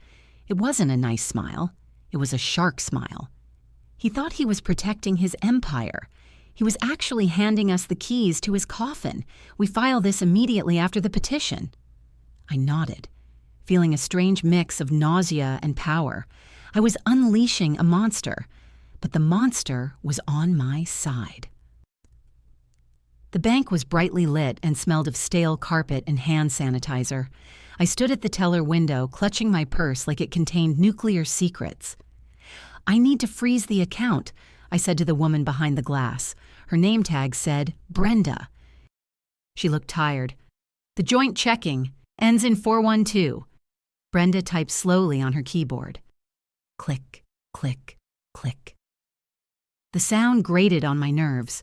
It wasn't a nice smile. It was a shark smile. He thought he was protecting his empire. He was actually handing us the keys to his coffin. We file this immediately after the petition. I nodded, feeling a strange mix of nausea and power. I was unleashing a monster, but the monster was on my side. The bank was brightly lit and smelled of stale carpet and hand sanitizer. I stood at the teller window, clutching my purse like it contained nuclear secrets. "I need to freeze the account," I said to the woman behind the glass. Her name tag said Brenda. She looked tired. "The joint checking ends in 412. Brenda typed slowly on her keyboard. Click, click, click. The sound grated on my nerves.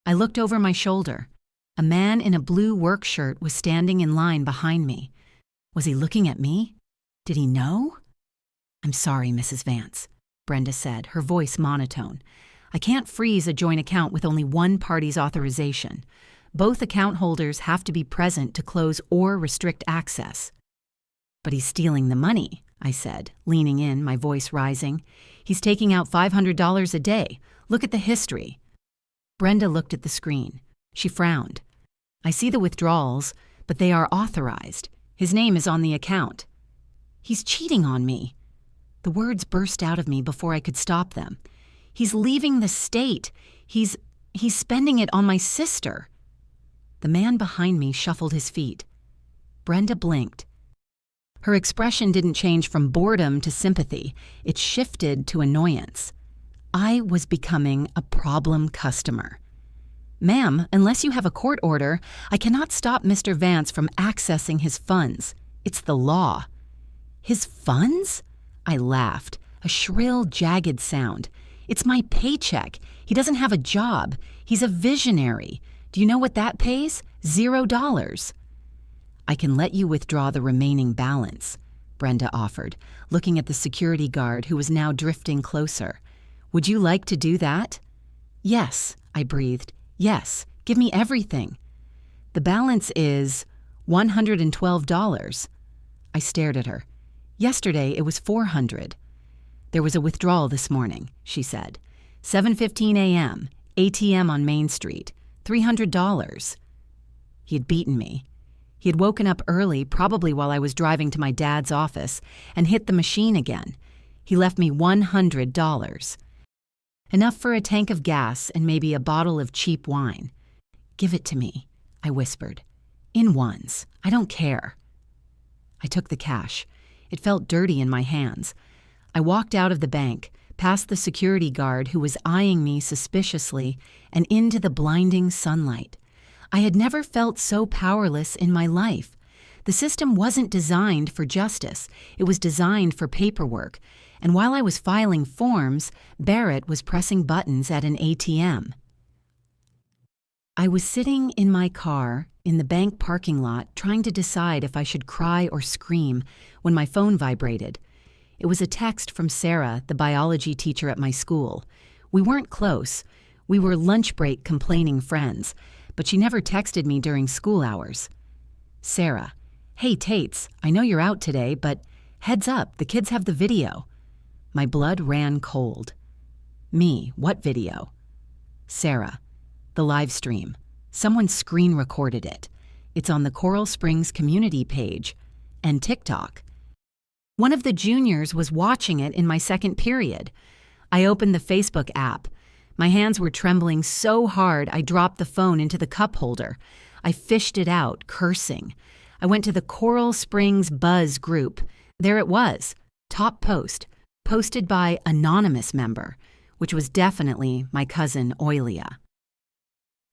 I looked over my shoulder. A man in a blue work shirt was standing in line behind me. Was he looking at me? Did he know? "I'm sorry, Mrs. Vance," Brenda said, her voice monotone. "I can't freeze a joint account with only one party's authorization. Both account holders have to be present to close or restrict access." "But he's stealing the money," I said, leaning in, my voice rising. "He's taking out $500 a day. Look at the history." Brenda looked at the screen. She frowned. "I see the withdrawals, but they are authorized. His name is on the account." "He's cheating on me." The words burst out of me before I could stop them. "He's leaving the state. He's spending it on my sister." The man behind me shuffled his feet. Brenda blinked. Her expression didn't change from boredom to sympathy. It shifted to annoyance. I was becoming a problem customer. "Ma'am, unless you have a court order, I cannot stop Mr. Vance from accessing his funds. It's the law." "His funds?" I laughed, a shrill, jagged sound. "It's my paycheck. He doesn't have a job. He's a visionary. Do you know what that pays? $0. "I can let you withdraw the remaining balance," Brenda offered, looking at the security guard who was now drifting closer. "Would you like to do that?" "Yes," I breathed. "Yes, give me everything." "The balance is $112. I stared at her. "Yesterday it was $400. "There was a withdrawal this morning," she said. 7:15 a.m., ATM on Main Street, $300. He had beaten me. He had woken up early, probably while I was driving to my dad's office, and hit the machine again. He left me $100. Enough for a tank of gas and maybe a bottle of cheap wine. "Give it to me," I whispered. "In ones. I don't care." I took the cash. It felt dirty in my hands. I walked out of the bank, past the security guard who was eyeing me suspiciously, and into the blinding sunlight. I had never felt so powerless in my life. The system wasn't designed for justice. It was designed for paperwork. And while I was filing forms, Barrett was pressing buttons at an ATM. I was sitting in my car in the bank parking lot trying to decide if I should cry or scream when my phone vibrated. It was a text from Sarah, the biology teacher at my school. We weren't close. We were lunch break complaining friends, but she never texted me during school hours. Sarah, hey Tates, I know you're out today, but heads up, the kids have the video. My blood ran cold. Me, what video? Sarah, the live stream. Someone screen recorded it. It's on the Coral Springs community page and TikTok. One of the juniors was watching it in my second period. I opened the Facebook app. My hands were trembling so hard I dropped the phone into the cup holder. I fished it out, cursing. I went to the Coral Springs Buzz group. There it was, top post, posted by anonymous member, which was definitely my cousin Oilia.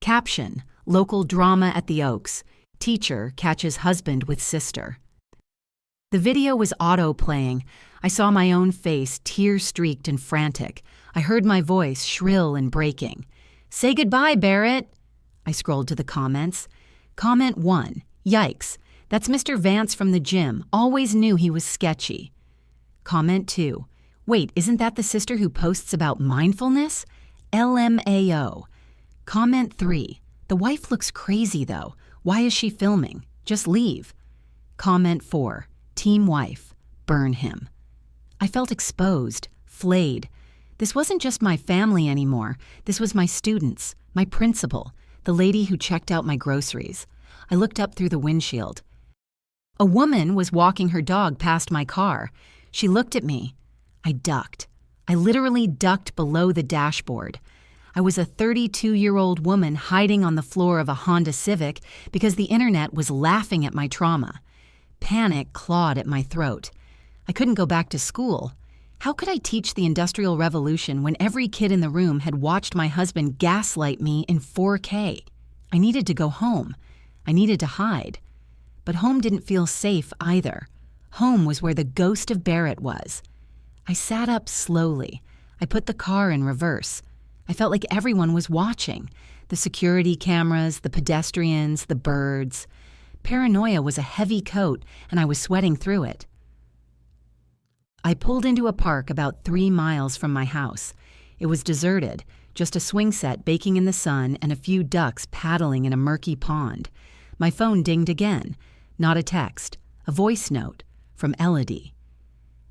Caption, local drama at the Oaks. Teacher catches husband with sister. The video was auto-playing. I saw my own face, tear-streaked and frantic. I heard my voice, shrill and breaking. Say goodbye, Barrett. I scrolled to the comments. Comment 1, yikes, that's Mr. Vance from the gym. Always knew he was sketchy. Comment 2, wait, isn't that the sister who posts about mindfulness? LMAO. Comment 3, the wife looks crazy though. Why is she filming? Just leave. Comment 4, team wife, burn him. I felt exposed, flayed. This wasn't just my family anymore. This was my students, my principal, the lady who checked out my groceries. I looked up through the windshield. A woman was walking her dog past my car. She looked at me. I ducked. I literally ducked below the dashboard. I was a 32-year-old woman hiding on the floor of a Honda Civic because the internet was laughing at my trauma. Panic clawed at my throat. I couldn't go back to school. How could I teach the Industrial Revolution when every kid in the room had watched my husband gaslight me in 4K? I needed to go home. I needed to hide. But home didn't feel safe either. Home was where the ghost of Barrett was. I sat up slowly. I put the car in reverse. I felt like everyone was watching. The security cameras, the pedestrians, the birds. Paranoia was a heavy coat, and I was sweating through it. I pulled into a park about 3 miles from my house. It was deserted, just a swing set baking in the sun and a few ducks paddling in a murky pond. My phone dinged again. Not a text, a voice note from Elodie.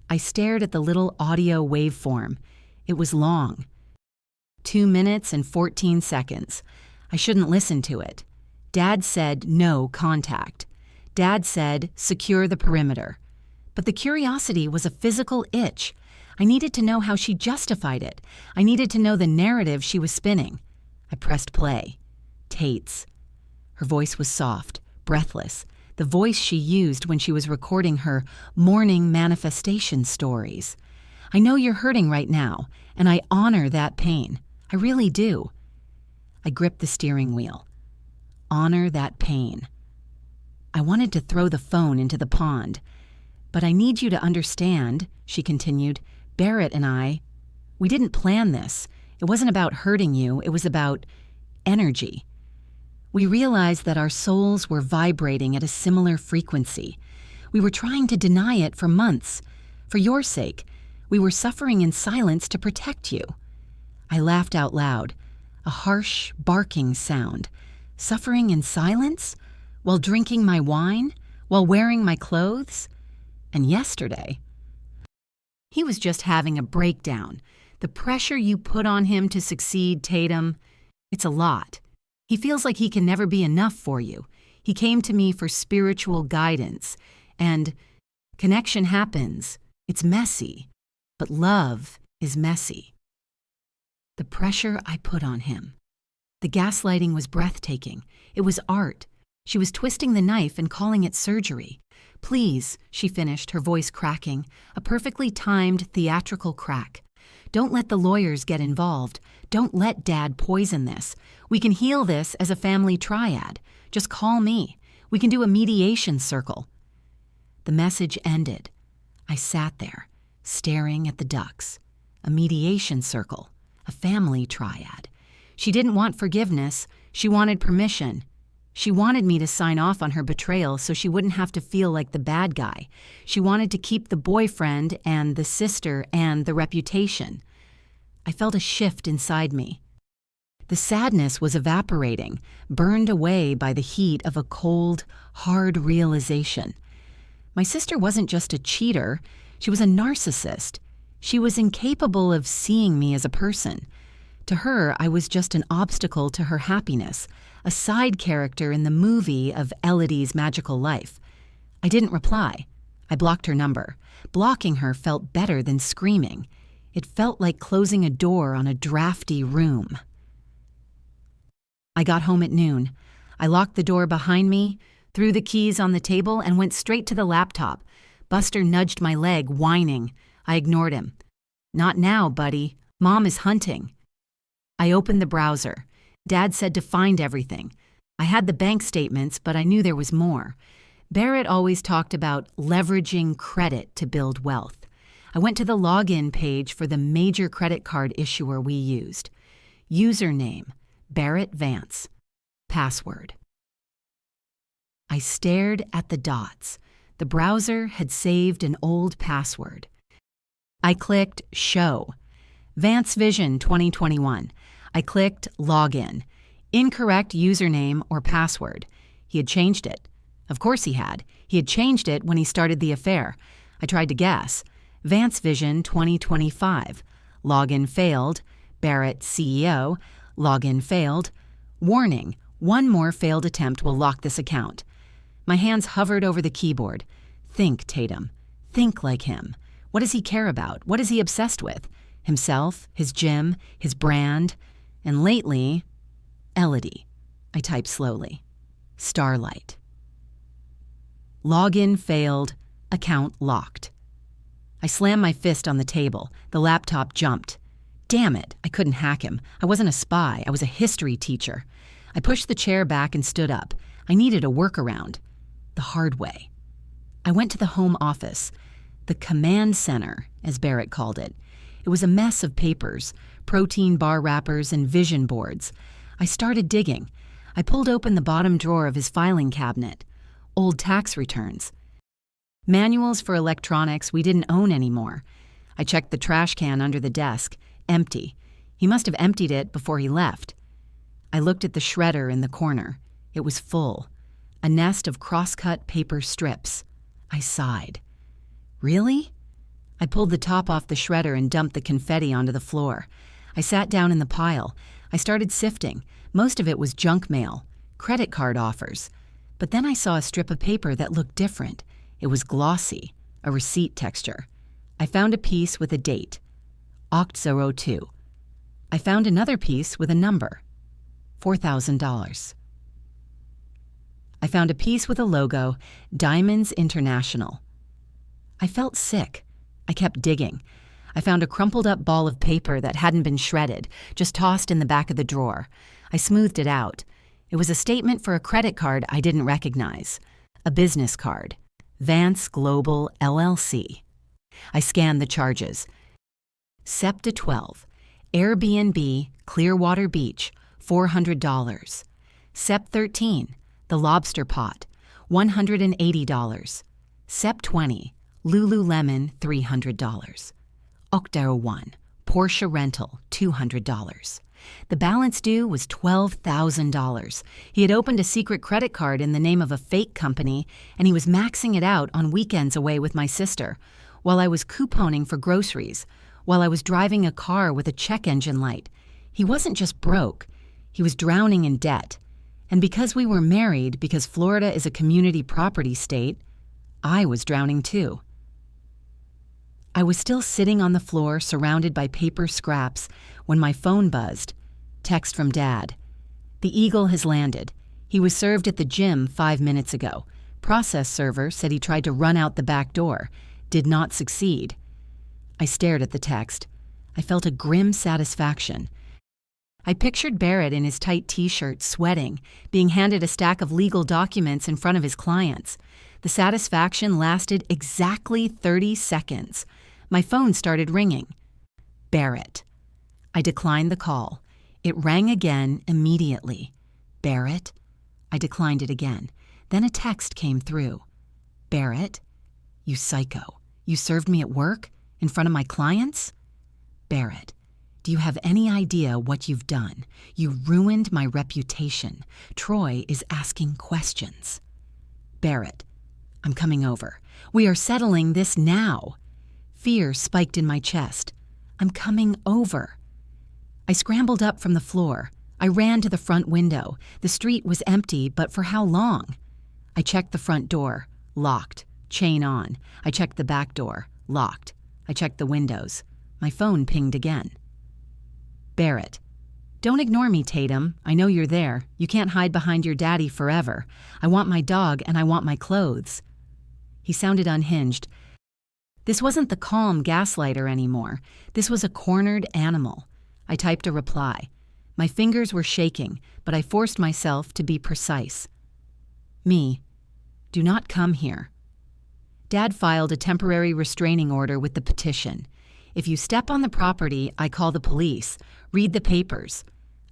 I stared at the little audio waveform. It was long. 2 minutes and 14 seconds. I shouldn't listen to it. Dad said no contact. Dad said secure the perimeter. But the curiosity was a physical itch. I needed to know how she justified it. I needed to know the narrative she was spinning. I pressed play. Tates. Her voice was soft, breathless, the voice she used when she was recording her morning manifestation stories. I know you're hurting right now, and I honor that pain. I really do. I gripped the steering wheel. Honor that pain. I wanted to throw the phone into the pond. But I need you to understand, she continued, Barrett and we didn't plan this. It wasn't about hurting you, it was about energy. We realized that our souls were vibrating at a similar frequency. We were trying to deny it for months. For your sake, we were suffering in silence to protect you. I laughed out loud, a harsh, barking sound. Suffering in silence? While drinking my wine? While wearing my clothes? And yesterday, he was just having a breakdown. The pressure you put on him to succeed, Tatum, it's a lot. He feels like he can never be enough for you. He came to me for spiritual guidance. And connection happens. It's messy. But love is messy. The pressure I put on him. The gaslighting was breathtaking. It was art. She was twisting the knife and calling it surgery. Please, she finished, her voice cracking, a perfectly timed theatrical crack. Don't let the lawyers get involved. Don't let Dad poison this. We can heal this as a family triad. Just call me. We can do a mediation circle. The message ended. I sat there, staring at the ducks. A mediation circle. A family triad. She didn't want forgiveness. She wanted permission. She wanted me to sign off on her betrayal so she wouldn't have to feel like the bad guy. She wanted to keep the boyfriend and the sister and the reputation. I felt a shift inside me. The sadness was evaporating, burned away by the heat of a cold, hard realization. My sister wasn't just a cheater, she was a narcissist. She was incapable of seeing me as a person. To her, I was just an obstacle to her happiness, a side character in the movie of Elodie's magical life. I didn't reply. I blocked her number. Blocking her felt better than screaming. It felt like closing a door on a drafty room. I got home at noon. I locked the door behind me, threw the keys on the table, and went straight to the laptop. Buster nudged my leg, whining. I ignored him. "Not now, buddy. Mom is hunting." I opened the browser. Dad said to find everything. I had the bank statements, but I knew there was more. Barrett always talked about leveraging credit to build wealth. I went to the login page for the major credit card issuer we used. Username, Barrett Vance. Password. I stared at the dots. The browser had saved an old password. I clicked Show. Vance Vision 2021. I clicked Login. Incorrect username or password. He had changed it. Of course he had. He had changed it when he started the affair. I tried to guess. Vance Vision 2025. Login failed. Barrett CEO. Login failed. Warning, one more failed attempt will lock this account. My hands hovered over the keyboard. Think, Tatum. Think like him. What does he care about? What is he obsessed with? Himself, his gym, his brand, and lately, Elodie. I typed slowly. Starlight. Login failed. Account locked. I slammed my fist on the table. The laptop jumped. Damn it, I couldn't hack him. I wasn't a spy. I was a history teacher. I pushed the chair back and stood up. I needed a workaround. The hard way. I went to the home office. The command center, as Barrett called it. It was a mess of papers, protein bar wrappers, and vision boards. I started digging. I pulled open the bottom drawer of his filing cabinet. Old tax returns. Manuals for electronics we didn't own anymore. I checked the trash can under the desk. Empty. He must have emptied it before he left. I looked at the shredder in the corner. It was full. A nest of cross-cut paper strips. I sighed. Really? I pulled the top off the shredder and dumped the confetti onto the floor. I sat down in the pile. I started sifting. Most of it was junk mail, credit card offers. But then I saw a strip of paper that looked different. It was glossy, a receipt texture. I found a piece with a date, Oct 02. I found another piece with a number, $4,000. I found a piece with a logo, Diamonds International. I felt sick. I kept digging. I found a crumpled up ball of paper that hadn't been shredded, just tossed in the back of the drawer. I smoothed it out. It was a statement for a credit card I didn't recognize. A business card. Vance Global LLC. I scanned the charges. SEPTA 12. Airbnb, Clearwater Beach, $400. SEP 13. The Lobster Pot, $180. SEP 20. Lululemon, $300. Octo 1. Porsche rental, $200. The balance due was $12,000. He had opened a secret credit card in the name of a fake company, and he was maxing it out on weekends away with my sister, while I was couponing for groceries, while I was driving a car with a check engine light. He wasn't just broke. He was drowning in debt. And because we were married, because Florida is a community property state, I was drowning too. I was still sitting on the floor surrounded by paper scraps when my phone buzzed. Text from Dad. The Eagle has landed. He was served at the gym 5 minutes ago. Process server said he tried to run out the back door. Did not succeed. I stared at the text. I felt a grim satisfaction. I pictured Barrett in his tight t-shirt, sweating, being handed a stack of legal documents in front of his clients. The satisfaction lasted exactly 30 seconds. My phone started ringing. Barrett. I declined the call. It rang again immediately. Barrett. I declined it again. Then a text came through. Barrett. You psycho. You served me at work? In front of my clients? Barrett. Do you have any idea what you've done? You ruined my reputation. Troy is asking questions. Barrett, I'm coming over. We are settling this now. Fear spiked in my chest. I'm coming over. I scrambled up from the floor. I ran to the front window. The street was empty, but for how long? I checked the front door. Locked. Chain on. I checked the back door. Locked. I checked the windows. My phone pinged again. Barrett. Don't ignore me, Tatum. I know you're there. You can't hide behind your daddy forever. I want my dog and I want my clothes. He sounded unhinged. This wasn't the calm gaslighter anymore. This was a cornered animal. I typed a reply. My fingers were shaking, but I forced myself to be precise. Me. Do not come here. Dad filed a temporary restraining order with the petition. If you step on the property, I call the police. Read the papers.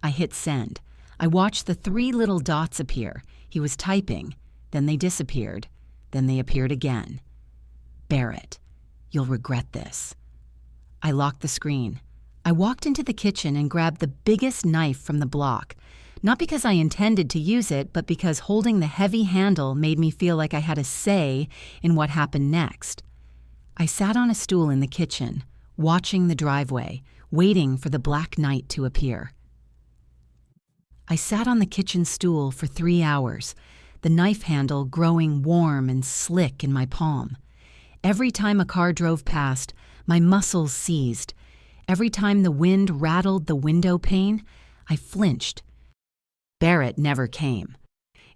I hit send. I watched the 3 little dots appear. He was typing. Then they disappeared. Then they appeared again. Barrett, you'll regret this. I locked the screen. I walked into the kitchen and grabbed the biggest knife from the block. Not because I intended to use it, but because holding the heavy handle made me feel like I had a say in what happened next. I sat on a stool in the kitchen, watching the driveway, waiting for the black night to appear. I sat on the kitchen stool for 3 hours, the knife handle growing warm and slick in my palm. Every time a car drove past, my muscles seized. Every time the wind rattled the window pane, I flinched. Barrett never came.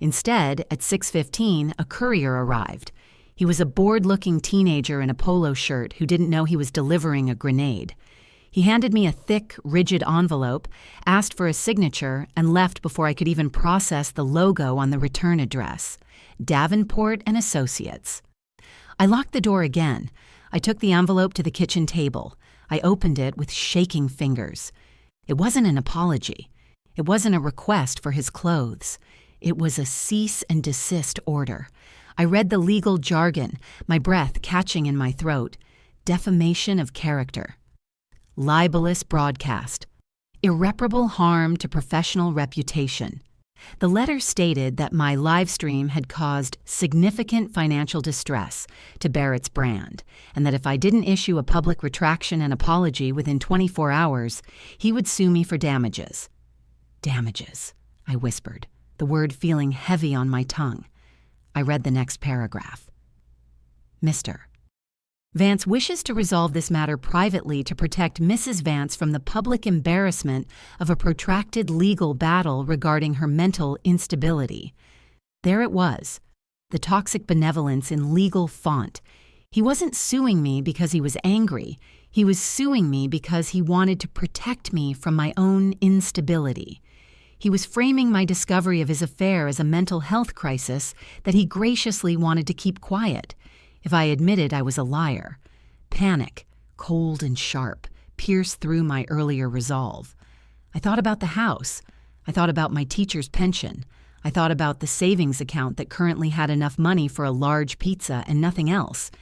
Instead, at 6:15, a courier arrived. He was a bored-looking teenager in a polo shirt who didn't know he was delivering a grenade. He handed me a thick, rigid envelope, asked for a signature, and left before I could even process the logo on the return address. Davenport and Associates. I locked the door again. I took the envelope to the kitchen table. I opened it with shaking fingers. It wasn't an apology. It wasn't a request for his clothes. It was a cease and desist order. I read the legal jargon, my breath catching in my throat. Defamation of character. Libelous broadcast. Irreparable harm to professional reputation. The letter stated that my live stream had caused significant financial distress to Barrett's brand, and that if I didn't issue a public retraction and apology within 24 hours, he would sue me for damages. Damages, I whispered, the word feeling heavy on my tongue. I read the next paragraph. Mr. Vance wishes to resolve this matter privately to protect Mrs. Vance from the public embarrassment of a protracted legal battle regarding her mental instability. There it was, the toxic benevolence in legal font. He wasn't suing me because he was angry. He was suing me because he wanted to protect me from my own instability. He was framing my discovery of his affair as a mental health crisis that he graciously wanted to keep quiet. If I admitted I was a liar, panic, cold and sharp, pierced through my earlier resolve. I thought about the house. I thought about my teacher's pension. I thought about the savings account that currently had enough money for a large pizza and nothing else.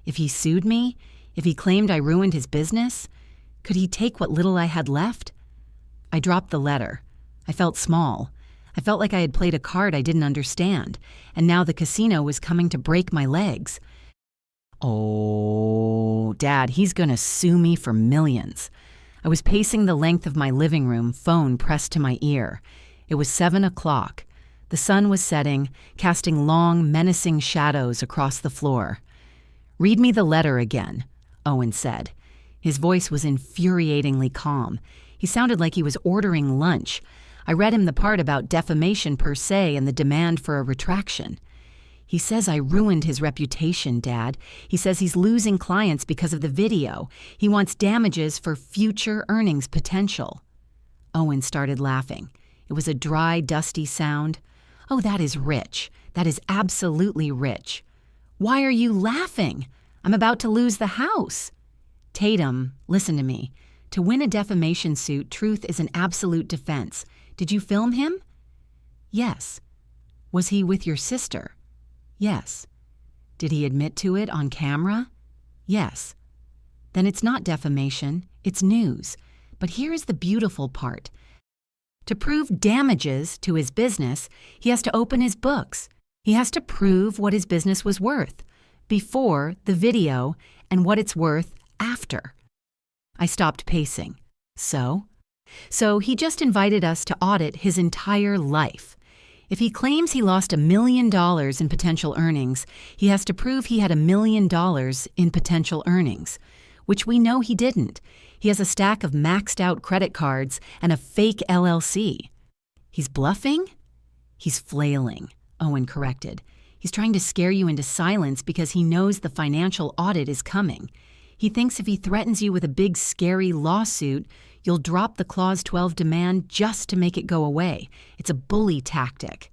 If he sued me, if he claimed I ruined his business, could he take what little I had left? I dropped the letter. I felt small. I felt like I had played a card I didn't understand, and now the casino was coming to break my legs. Oh, Dad, he's gonna sue me for millions. I was pacing the length of my living room, phone pressed to my ear. It was 7 o'clock. The sun was setting, casting long, menacing shadows across the floor. Read me the letter again, Owen said. His voice was infuriatingly calm. He sounded like he was ordering lunch. I read him the part about defamation per se and the demand for a retraction. He says I ruined his reputation, Dad. He says he's losing clients because of the video. He wants damages for future earnings potential. Owen started laughing. It was a dry, dusty sound. Oh, that is rich. That is absolutely rich. Why are you laughing? I'm about to lose the house. Tatum, listen to me. To win a defamation suit, truth is an absolute defense. Did you film him? Yes. Was he with your sister? Yes. Did he admit to it on camera? Yes. Then it's not defamation, it's news. But here is the beautiful part. To prove damages to his business, he has to open his books. He has to prove what his business was worth before the video and what it's worth after. I stopped pacing. So he just invited us to audit his entire life. If he claims he lost $1 million in potential earnings, he has to prove he had $1 million in potential earnings, which we know he didn't. He has a stack of maxed out credit cards and a fake LLC. He's bluffing? He's flailing, Owen corrected. He's trying to scare you into silence because he knows the financial audit is coming. He thinks if he threatens you with a big, scary lawsuit, you'll drop the Clause 12 demand just to make it go away. It's a bully tactic.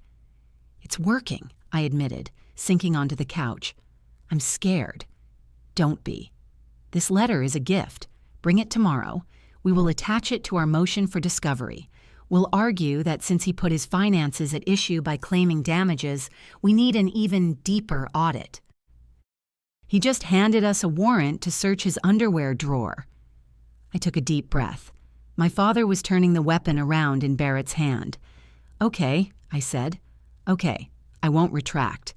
It's working, I admitted, sinking onto the couch. I'm scared. Don't be. This letter is a gift. Bring it tomorrow. We will attach it to our motion for discovery. We'll argue that since he put his finances at issue by claiming damages, we need an even deeper audit. He just handed us a warrant to search his underwear drawer. I took a deep breath. My father was turning the weapon around in Barrett's hand. Okay, I said. Okay, I won't retract.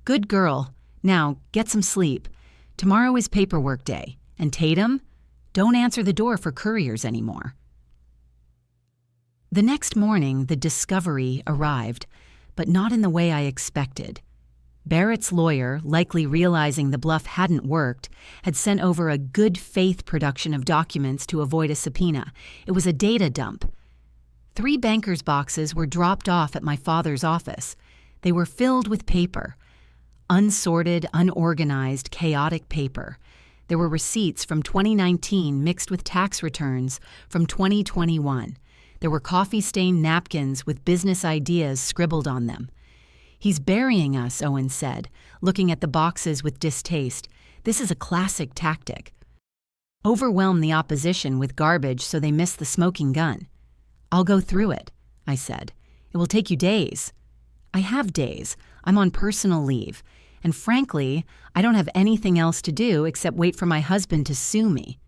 Good girl. Now, get some sleep. Tomorrow is paperwork day. And Tatum, don't answer the door for couriers anymore. The next morning, the discovery arrived, but not in the way I expected. Barrett's lawyer, likely realizing the bluff hadn't worked, had sent over a good faith production of documents to avoid a subpoena. It was a data dump. 3 bankers' boxes were dropped off at my father's office. They were filled with paper. Unsorted, unorganized, chaotic paper. There were receipts from 2019 mixed with tax returns from 2021. There were coffee-stained napkins with business ideas scribbled on them. He's burying us, Owen said, looking at the boxes with distaste. This is a classic tactic. Overwhelm the opposition with garbage so they miss the smoking gun. I'll go through it, I said. It will take you days. I have days. I'm on personal leave. And frankly, I don't have anything else to do except wait for my husband to sue me.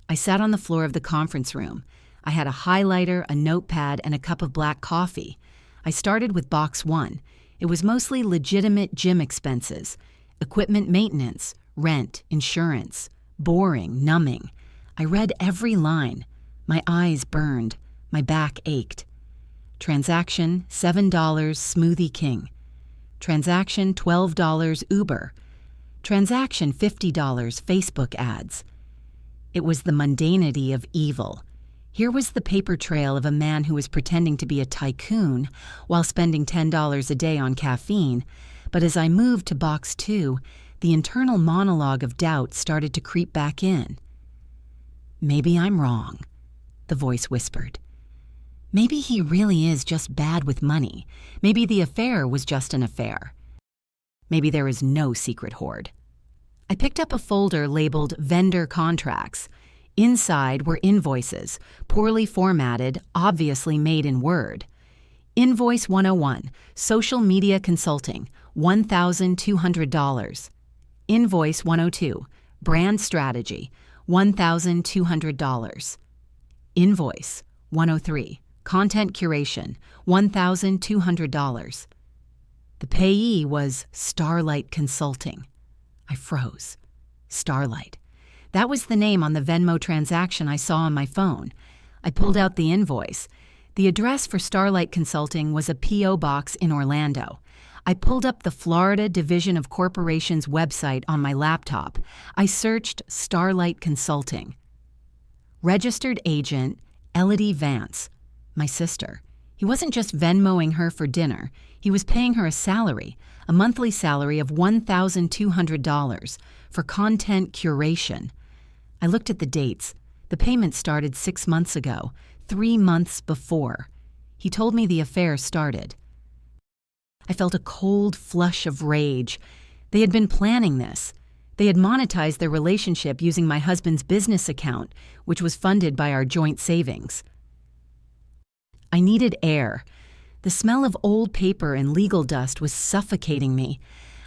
I sat on the floor of the conference room. I had a highlighter, a notepad, and a cup of black coffee. I started with box 1. It was mostly legitimate gym expenses, equipment maintenance, rent, insurance, boring, numbing. I read every line. My eyes burned. My back ached. Transaction, $7 Smoothie King. Transaction, $12 Uber. Transaction, $50 Facebook ads. It was the mundanity of evil. Here was the paper trail of a man who was pretending to be a tycoon while spending $10 a day on caffeine, but as I moved to box 2, the internal monologue of doubt started to creep back in. Maybe I'm wrong, the voice whispered. Maybe he really is just bad with money. Maybe the affair was just an affair. Maybe there is no secret hoard. I picked up a folder labeled Vendor Contracts. Inside were invoices, poorly formatted, obviously made in Word. Invoice 101, Social Media Consulting, $1,200. Invoice 102, Brand Strategy, $1,200. Invoice 103, Content Curation, $1,200. The payee was Starlight Consulting. I froze. Starlight. That was the name on the Venmo transaction I saw on my phone. I pulled out the invoice. The address for Starlight Consulting was a P.O. box in Orlando. I pulled up the Florida Division of Corporations website on my laptop. I searched Starlight Consulting. Registered agent, Elodie Vance, my sister. He wasn't just Venmoing her for dinner. He was paying her a salary, a monthly salary of $1,200 for content curation. I looked at the dates. The payment started 6 months ago, 3 months before. He told me the affair started. I felt a cold flush of rage. They had been planning this. They had monetized their relationship using my husband's business account, which was funded by our joint savings. I needed air. The smell of old paper and legal dust was suffocating me.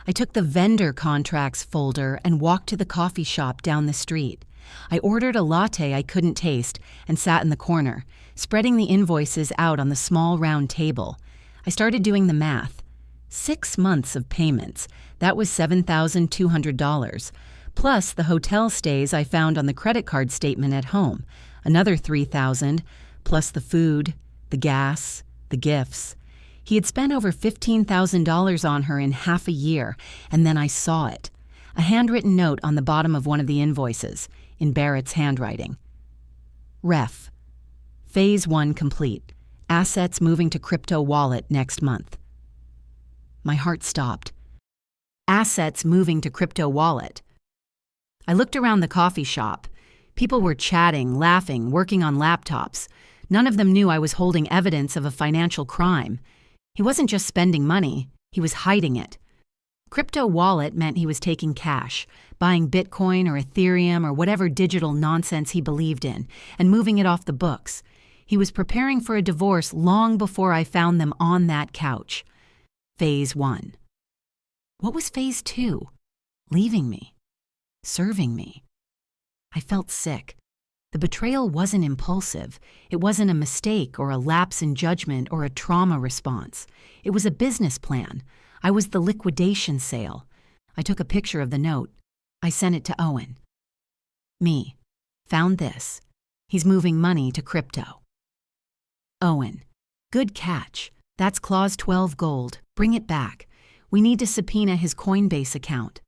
I took the vendor contracts folder and walked to the coffee shop down the street. I ordered a latte I couldn't taste and sat in the corner, spreading the invoices out on the small round table. I started doing the math. 6 months of payments. That was $7,200, plus the hotel stays I found on the credit card statement at home, another $3,000, plus the food, the gas, the gifts. He had spent over $15,000 on her in half a year, and then I saw it. A handwritten note on the bottom of one of the invoices, in Barrett's handwriting. Ref. Phase 1 complete. Assets moving to crypto wallet next month. My heart stopped. Assets moving to crypto wallet. I looked around the coffee shop. People were chatting, laughing, working on laptops. None of them knew I was holding evidence of a financial crime. He wasn't just spending money, he was hiding it. Crypto wallet meant he was taking cash, buying Bitcoin or Ethereum or whatever digital nonsense he believed in, and moving it off the books. He was preparing for a divorce long before I found them on that couch. Phase 1. What was Phase 2? Leaving me. Serving me. I felt sick. The betrayal wasn't impulsive. It wasn't a mistake or a lapse in judgment or a trauma response. It was a business plan. I was the liquidation sale. I took a picture of the note. I sent it to Owen. Me. Found this. He's moving money to crypto. Owen. Good catch. That's Clause 12 gold. Bring it back. We need to subpoena his Coinbase account.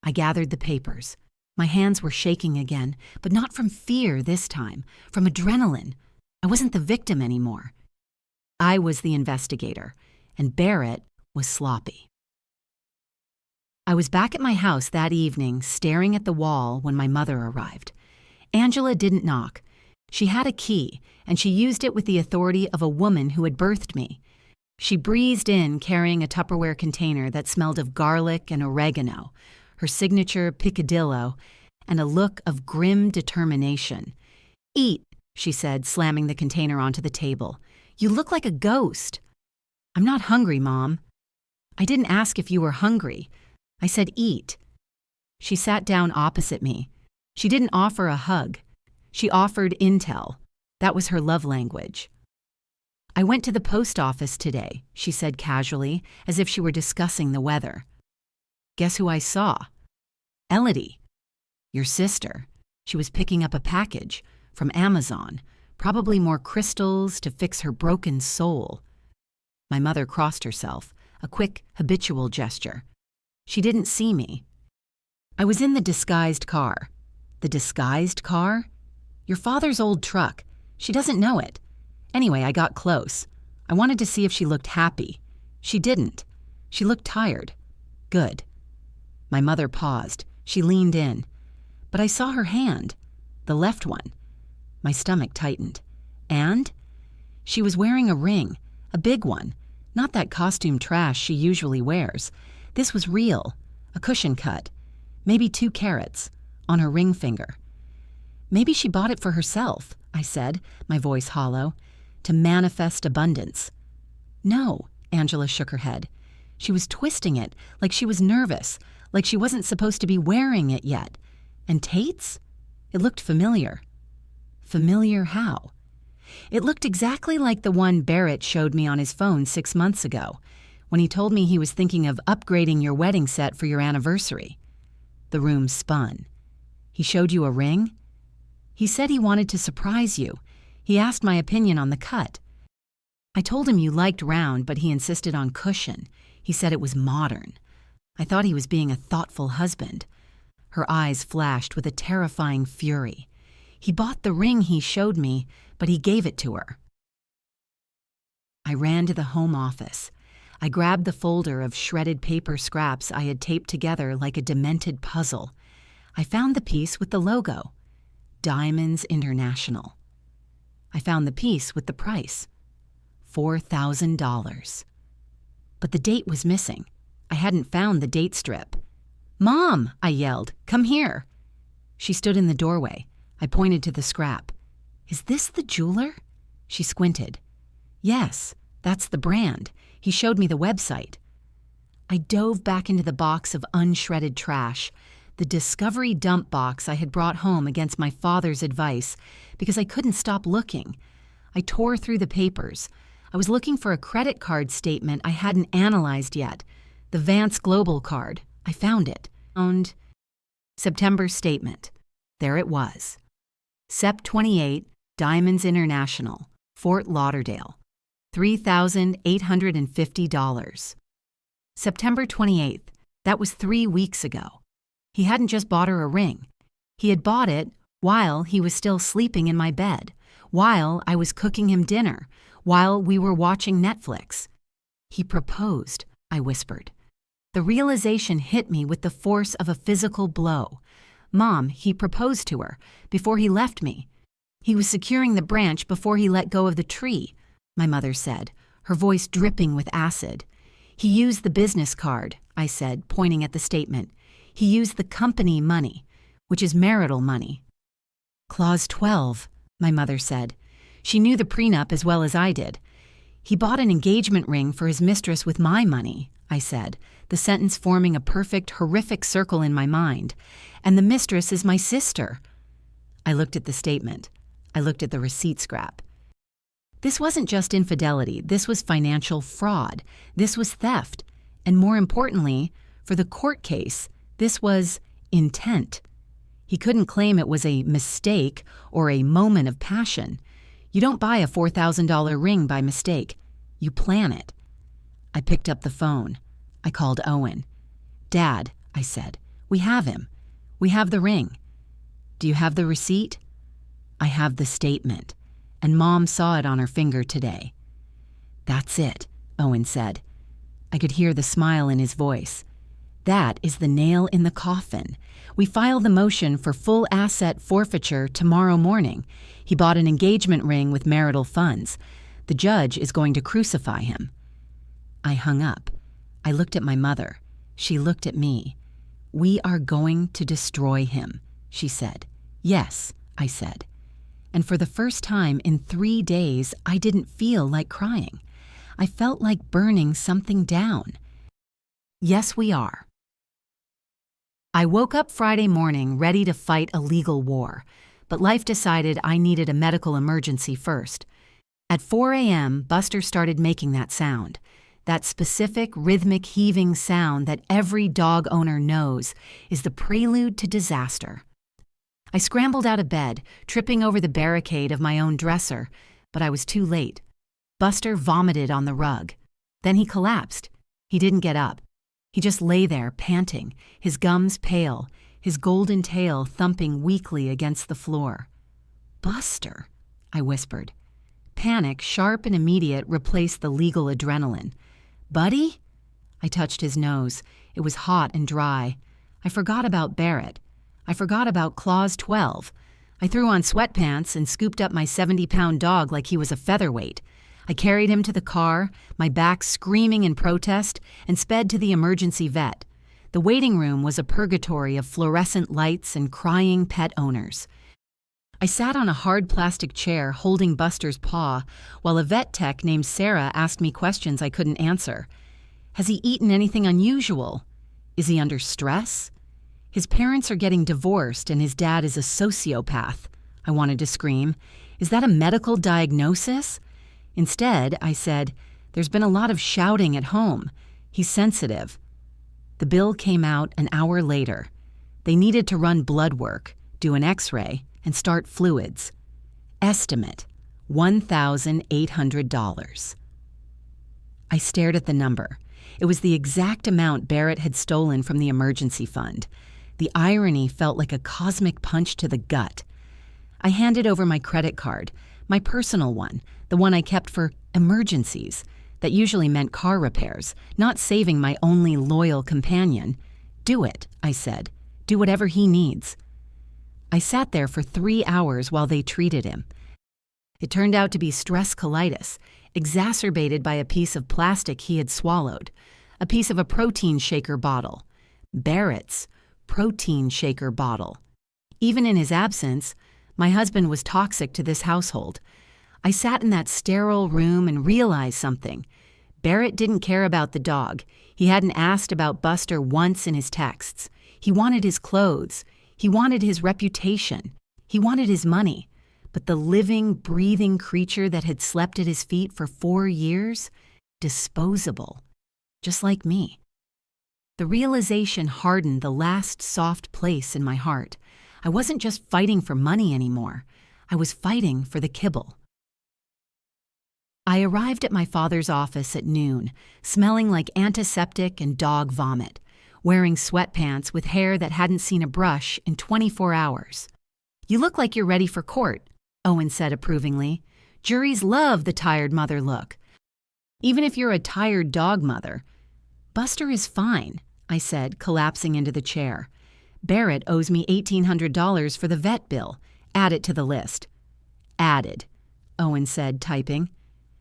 I gathered the papers. My hands were shaking again, but not from fear this time, from adrenaline. I wasn't the victim anymore. I was the investigator, and Barrett was sloppy. I was back at my house that evening, staring at the wall when my mother arrived. Angela didn't knock. She had a key, and she used it with the authority of a woman who had birthed me. She breezed in carrying a Tupperware container that smelled of garlic and oregano, her signature picadillo, and a look of grim determination. "Eat," she said, slamming the container onto the table. "You look like a ghost." "I'm not hungry, Mom." "I didn't ask if you were hungry. I said eat." She sat down opposite me. She didn't offer a hug. She offered intel. That was her love language. "I went to the post office today," she said casually, as if she were discussing the weather. "Guess who I saw?" "Elodie." "Your sister. She was picking up a package from Amazon, probably more crystals to fix her broken soul." My mother crossed herself, a quick, habitual gesture. She didn't see me. "I was in the disguised car." "The disguised car?" "Your father's old truck. She doesn't know it. Anyway, I got close. I wanted to see if she looked happy. She didn't. She looked tired. Good." My mother paused. She leaned in. But I saw her hand. The left one. My stomach tightened. And? She was wearing a ring. A big one. Not that costume trash she usually wears. This was real. A cushion cut. Maybe 2 carats. On her ring finger. "Maybe she bought it for herself," I said, my voice hollow. "To manifest abundance." "No," Angela shook her head. She was twisting it, like she was nervous, like she wasn't supposed to be wearing it yet. And Tate's? It looked familiar. Familiar how? It looked exactly like the one Barrett showed me on his phone 6 months ago, when he told me he was thinking of upgrading your wedding set for your anniversary. The room spun. "He showed you a ring?" "He said he wanted to surprise you. He asked my opinion on the cut. I told him you liked round, but he insisted on cushion. He said it was modern. I thought he was being a thoughtful husband." Her eyes flashed with a terrifying fury. "He bought the ring he showed me, but he gave it to her." I ran to the home office. I grabbed the folder of shredded paper scraps I had taped together like a demented puzzle. I found the piece with the logo. Diamonds International. I found the piece with the price. $4,000. But the date was missing. I hadn't found the date strip. "Mom!" I yelled. "Come here." She stood in the doorway. I pointed to the scrap. "Is this the jeweler?" She squinted. "Yes, that's the brand. He showed me the website." I dove back into the box of unshredded trash. the Discovery dump box I had brought home against my father's advice because I couldn't stop looking. I tore through the papers. I was looking for a credit card statement I hadn't analyzed yet. The Vance Global card. I found it. Found September statement. There it was. Sep 28, Diamonds International, Fort Lauderdale. $3,850. September 28th. That was 3 weeks ago. He hadn't just bought her a ring. He had bought it while he was still sleeping in my bed, while I was cooking him dinner, while we were watching Netflix. He proposed, I whispered. The realization hit me with the force of a physical blow. Mom, he proposed to her before he left me. He was securing the branch before he let go of the tree, my mother said, her voice dripping with acid. He used the business card, I said, pointing at the statement. He used the company money, which is marital money. Clause 12, my mother said. She knew the prenup as well as I did. He bought an engagement ring for his mistress with my money, I said, the sentence forming a perfect, horrific circle in my mind. And the mistress is my sister. I looked at the statement. I looked at the receipt scrap. This wasn't just infidelity. This was financial fraud. This was theft. And more importantly, for the court case, this was intent. He couldn't claim it was a mistake or a moment of passion. You don't buy a $4,000 ring by mistake. You plan it. I picked up the phone. I called Owen. Dad, I said, we have him. We have the ring. Do you have the receipt? I have the statement, and Mom saw it on her finger today. That's it, Owen said. I could hear the smile in his voice. That is the nail in the coffin. We file the motion for full asset forfeiture tomorrow morning. He bought an engagement ring with marital funds. The judge is going to crucify him. I hung up. I looked at my mother. She looked at me. We are going to destroy him, she said. Yes, I said. And for the first time in 3 days, I didn't feel like crying. I felt like burning something down. Yes, we are. I woke up Friday morning ready to fight a legal war, but life decided I needed a medical emergency first. At 4 a.m., Buster started making that sound, that specific rhythmic heaving sound that every dog owner knows is the prelude to disaster. I scrambled out of bed, tripping over the barricade of my own dresser, but I was too late. Buster vomited on the rug. Then he collapsed. He didn't get up. He just lay there, panting, his gums pale, his golden tail thumping weakly against the floor. Buster, I whispered. Panic, sharp and immediate, replaced the legal adrenaline. Buddy? I touched his nose. It was hot and dry. I forgot about Barrett. I forgot about Clause 12. I threw on sweatpants and scooped up my 70-pound dog like he was a featherweight. I carried him to the car, my back screaming in protest, and sped to the emergency vet. The waiting room was a purgatory of fluorescent lights and crying pet owners. I sat on a hard plastic chair holding Buster's paw while a vet tech named Sarah asked me questions I couldn't answer. Has he eaten anything unusual? Is he under stress? His parents are getting divorced and his dad is a sociopath. I wanted to scream. Is that a medical diagnosis? Instead, I said, there's been a lot of shouting at home. He's sensitive. The bill came out an hour later. They needed to run blood work, do an x-ray, and start fluids. Estimate, $1,800. I stared at the number. It was the exact amount Barrett had stolen from the emergency fund. The irony felt like a cosmic punch to the gut. I handed over my credit card, my personal one, the one I kept for emergencies. That usually meant car repairs, not saving my only loyal companion. Do it, I said. Do whatever he needs. I sat there for 3 hours while they treated him. It turned out to be stress colitis, exacerbated by a piece of plastic he had swallowed, a piece of a protein shaker bottle. Barrett's protein shaker bottle. Even in his absence, my husband was toxic to this household. I sat in that sterile room and realized something. Barrett didn't care about the dog. He hadn't asked about Buster once in his texts. He wanted his clothes. He wanted his reputation. He wanted his money. But the living, breathing creature that had slept at his feet for 4 years? Disposable. Just like me. The realization hardened the last soft place in my heart. I wasn't just fighting for money anymore. I was fighting for the kibble. I arrived at my father's office at noon, smelling like antiseptic and dog vomit, wearing sweatpants with hair that hadn't seen a brush in 24 hours. "You look like you're ready for court," Owen said approvingly. "Juries love the tired mother look. Even if you're a tired dog mother." "Buster is fine," I said, collapsing into the chair. "Barrett owes me $1,800 for the vet bill. Add it to the list." "Added," Owen said, typing.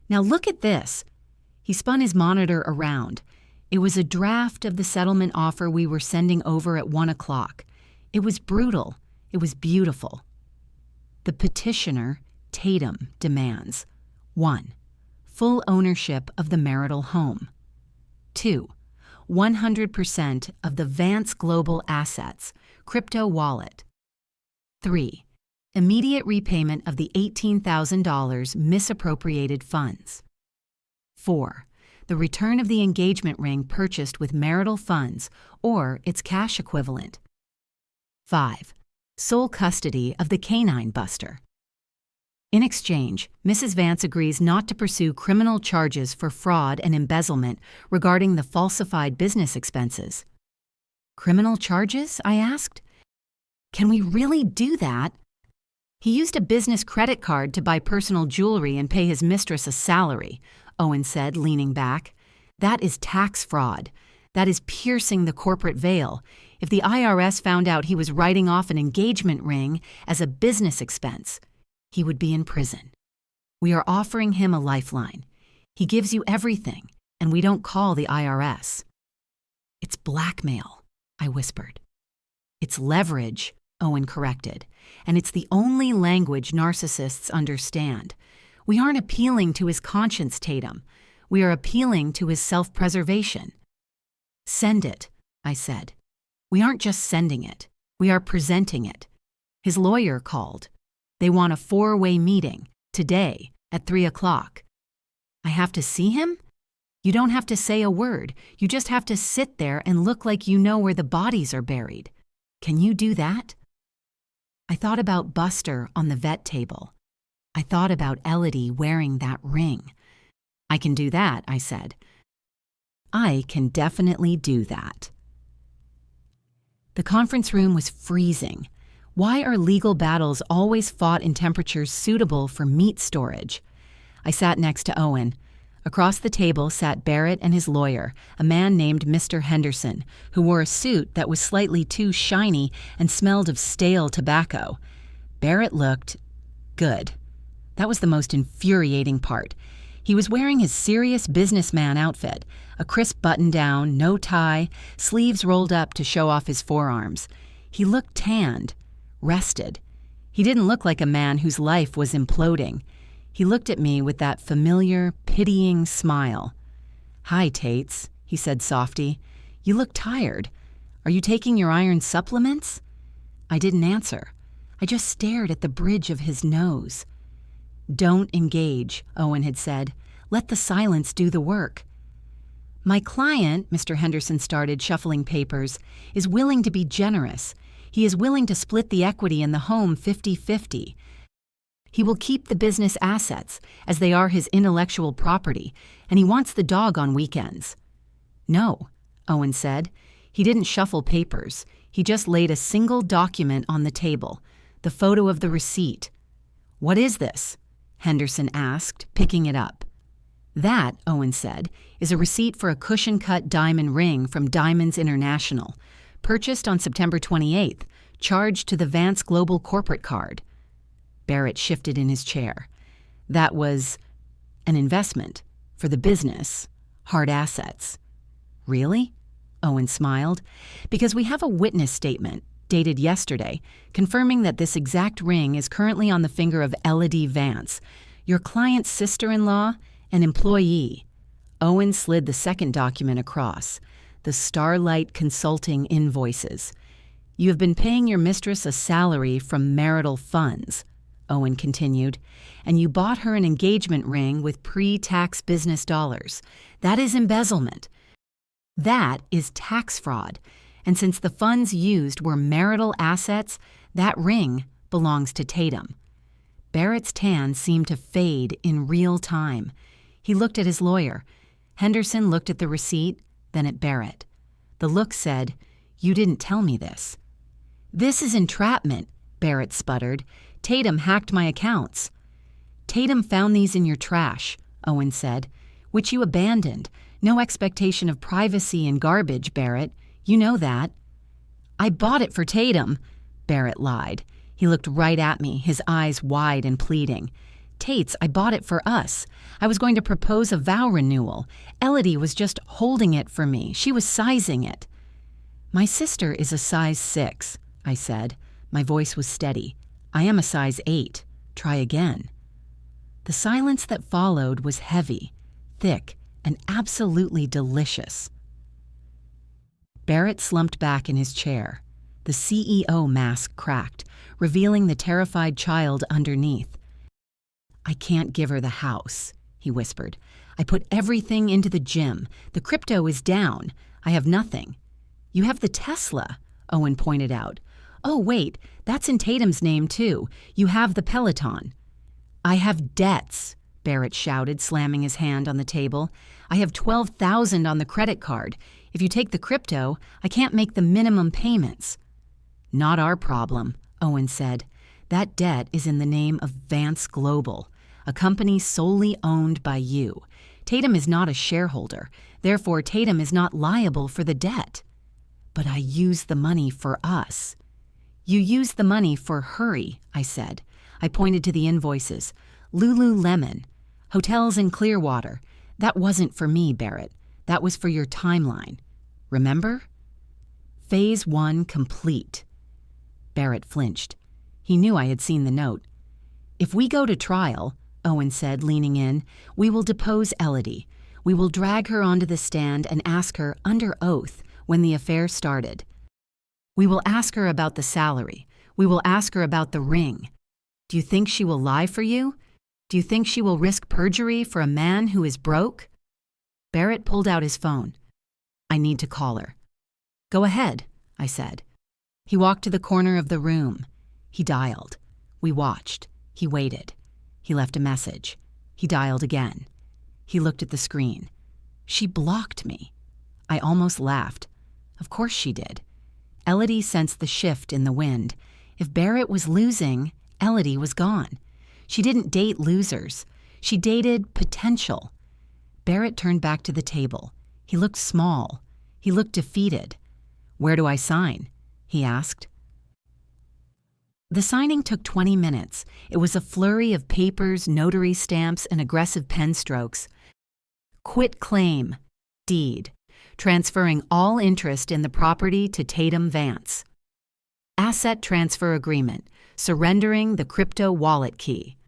"Now look at this." He spun his monitor around. It was a draft of the settlement offer we were sending over at 1 o'clock. It was brutal. It was beautiful. The petitioner, Tatum, demands 1. Full ownership of the marital home. 2. 100% of the Vance Global assets, crypto wallet. 3. Immediate repayment of the $18,000 misappropriated funds. 4. The return of the engagement ring purchased with marital funds or its cash equivalent. 5. Sole custody of the canine buster. In exchange, Mrs. Vance agrees not to pursue criminal charges for fraud and embezzlement regarding the falsified business expenses. "Criminal charges?" I asked. "Can we really do that?" "He used a business credit card to buy personal jewelry and pay his mistress a salary," Owen said, leaning back. "That is tax fraud. That is piercing the corporate veil. If the IRS found out he was writing off an engagement ring as a business expense, he would be in prison. We are offering him a lifeline. He gives you everything, and we don't call the IRS." "It's blackmail," I whispered. "It's leverage," Owen corrected, "and it's the only language narcissists understand. We aren't appealing to his conscience, Tatum. We are appealing to his self-preservation." "Send it," I said. "We aren't just sending it. We are presenting it." His lawyer called. They want a 4-way meeting, today, at 3 o'clock. "I have to see him?" "You don't have to say a word. You just have to sit there and look like you know where the bodies are buried. Can you do that?" I thought about Buster on the vet table. I thought about Elodie wearing that ring. "I can do that," I said. "I can definitely do that." The conference room was freezing. Why are legal battles always fought in temperatures suitable for meat storage? I sat next to Owen. Across the table sat Barrett and his lawyer, a man named Mr. Henderson, who wore a suit that was slightly too shiny and smelled of stale tobacco. Barrett looked good. That was the most infuriating part. He was wearing his serious businessman outfit, a crisp button-down, no tie, sleeves rolled up to show off his forearms. He looked tanned, rested. He didn't look like a man whose life was imploding. He looked at me with that familiar, pitying smile. "Hi, Tates," he said softly. "You look tired. Are you taking your iron supplements?" I didn't answer. I just stared at the bridge of his nose. "Don't engage," Owen had said. "Let the silence do the work." "My client," Mr. Henderson started, shuffling papers, "is willing to be generous. He is willing to split the equity in the home 50-50. He will keep the business assets, as they are his intellectual property, and he wants the dog on weekends." "No," Owen said. He didn't shuffle papers. He just laid a single document on the table, the photo of the receipt. "What is this?" Henderson asked, picking it up. "That," Owen said, "is a receipt for a cushion-cut diamond ring from Diamonds International, purchased on September 28th, charged to the Vance Global corporate card." Barrett shifted in his chair. "That was an investment for the business, hard assets." "Really?" Owen smiled. "Because we have a witness statement, dated yesterday, confirming that this exact ring is currently on the finger of Elodie Vance, your client's sister-in-law and employee." Owen slid the second document across, the Starlight Consulting invoices. You have been paying your mistress a salary from marital funds, Owen continued, and you bought her an engagement ring with pre-tax business dollars. That is embezzlement. That is tax fraud, and since the funds used were marital assets, that ring belongs to Tatum. Barrett's tan seemed to fade in real time. He looked at his lawyer. Henderson looked at the receipt, then at Barrett. The look said, "You didn't tell me this." "This is entrapment," Barrett sputtered. "Tatum hacked my accounts." "Tatum found these in your trash," Owen said, "which you abandoned. No expectation of privacy in garbage, Barrett. You know that." "I bought it for Tatum," Barrett lied. He looked right at me, his eyes wide and pleading. "Tates, I bought it for us. I was going to propose a vow renewal. Elodie was just holding it for me. She was sizing it." "My sister is a size 6, I said. My voice was steady. "I am a size 8. Try again." The silence that followed was heavy, thick, and absolutely delicious. Barrett slumped back in his chair. The CEO mask cracked, revealing the terrified child underneath. "I can't give her the house," he whispered. "I put everything into the gym. The crypto is down. I have nothing." "You have the Tesla," Owen pointed out. "Oh, wait, that's in Tatum's name, too. You have the Peloton." "I have debts," Barrett shouted, slamming his hand on the table. "I have $12,000 on the credit card. If you take the crypto, I can't make the minimum payments." "Not our problem," Owen said. "That debt is in the name of Vance Global, a company solely owned by you. Tatum is not a shareholder. Therefore, Tatum is not liable for the debt." "But I used the money for us." "You used the money for Hurry," I said. I pointed to the invoices. "Lululemon, hotels in Clearwater. That wasn't for me, Barrett. That was for your timeline. Remember?" Phase 1 complete. Barrett flinched. He knew I had seen the note. "If we go to trial," Owen said, leaning in, "we will depose Elodie. We will drag her onto the stand and ask her, under oath, when the affair started. We will ask her about the salary. We will ask her about the ring. Do you think she will lie for you? Do you think she will risk perjury for a man who is broke?" Barrett pulled out his phone. "I need to call her." "Go ahead," I said. He walked to the corner of the room. He dialed. We watched. He waited. He left a message. He dialed again. He looked at the screen. She blocked me. I almost laughed. Of course she did. Elodie sensed the shift in the wind. If Barrett was losing, Elodie was gone. She didn't date losers. She dated potential. Barrett turned back to the table. He looked small. He looked defeated. "Where do I sign?" he asked. The signing took 20 minutes. It was a flurry of papers, notary stamps, and aggressive pen strokes. Quit claim. Deed. Transferring all interest in the property to Tatum Vance. Asset transfer agreement. Surrendering the crypto wallet key.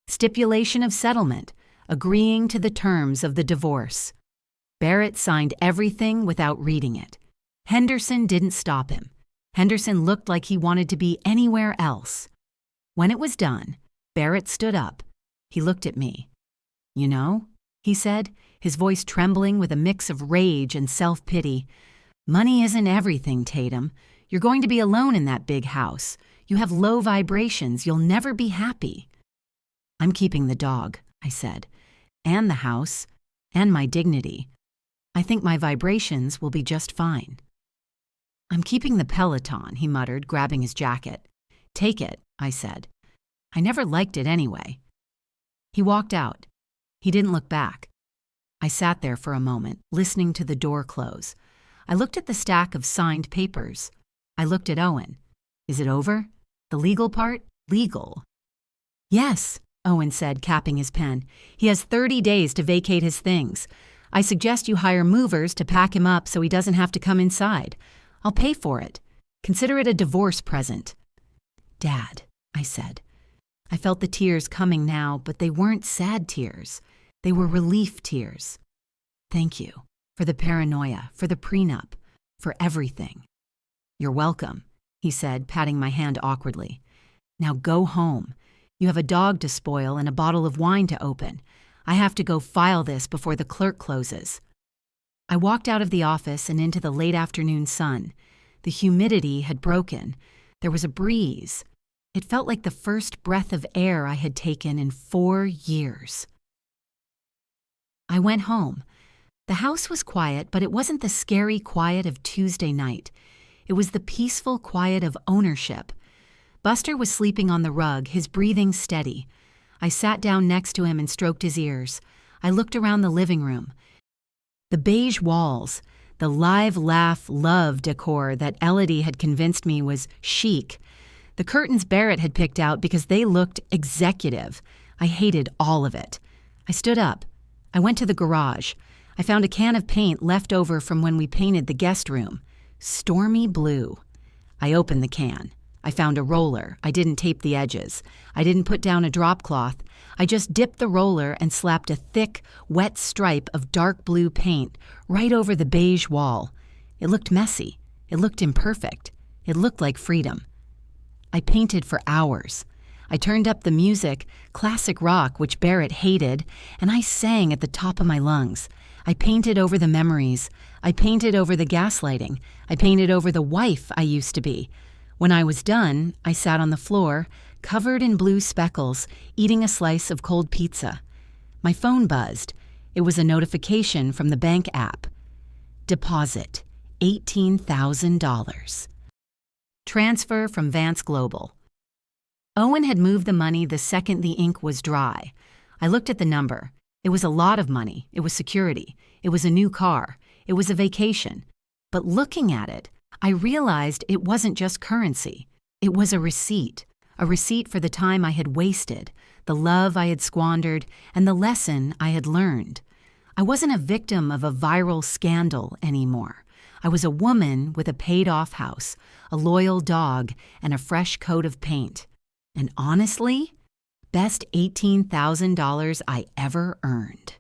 Stipulation of settlement. Agreeing to the terms of the divorce. Barrett signed everything without reading it. Henderson didn't stop him. Henderson looked like he wanted to be anywhere else. When it was done, Barrett stood up. He looked at me. "You know," he said, his voice trembling with a mix of rage and self-pity, "money isn't everything, Tatum. You're going to be alone in that big house. You have low vibrations. You'll never be happy." "I'm keeping the dog," I said, "and the house, and my dignity. I think my vibrations will be just fine." "I'm keeping the Peloton," he muttered, grabbing his jacket. "Take it," I said. "I never liked it anyway." He walked out. He didn't look back. I sat there for a moment, listening to the door close. I looked at the stack of signed papers. I looked at Owen. "Is it over? The legal part? Legal?" "Yes," Owen said, capping his pen. "He has 30 days to vacate his things. I suggest you hire movers to pack him up so he doesn't have to come inside. I'll pay for it. Consider it a divorce present." "Dad," I said. I felt the tears coming now, but they weren't sad tears. They were relief tears. "Thank you for the paranoia, for the prenup, for everything." "You're welcome," he said, patting my hand awkwardly. "Now go home. You have a dog to spoil and a bottle of wine to open. I have to go file this before the clerk closes." I walked out of the office and into the late afternoon sun. The humidity had broken. There was a breeze. It felt like the first breath of air I had taken in 4 years. I went home. The house was quiet, but it wasn't the scary quiet of Tuesday night. It was the peaceful quiet of ownership. Buster was sleeping on the rug, his breathing steady. I sat down next to him and stroked his ears. I looked around the living room. The beige walls, the live laugh love decor that Elodie had convinced me was chic. The curtains Barrett had picked out because they looked executive. I hated all of it. I stood up. I went to the garage. I found a can of paint left over from when we painted the guest room. Stormy blue. I opened the can. I found a roller. I didn't tape the edges. I didn't put down a drop cloth. I just dipped the roller and slapped a thick, wet stripe of dark blue paint right over the beige wall. It looked messy. It looked imperfect. It looked like freedom. I painted for hours. I turned up the music, classic rock, which Barrett hated, and I sang at the top of my lungs. I painted over the memories. I painted over the gaslighting. I painted over the wife I used to be. When I was done, I sat on the floor, covered in blue speckles, eating a slice of cold pizza. My phone buzzed. It was a notification from the bank app. Deposit, $18,000. Transfer from Vance Global. Owen had moved the money the second the ink was dry. I looked at the number. It was a lot of money. It was security. It was a new car. It was a vacation. But looking at it, I realized it wasn't just currency. It was a receipt for the time I had wasted, the love I had squandered, and the lesson I had learned. I wasn't a victim of a viral scandal anymore. I was a woman with a paid-off house, a loyal dog, and a fresh coat of paint. And honestly, best $18,000 I ever earned.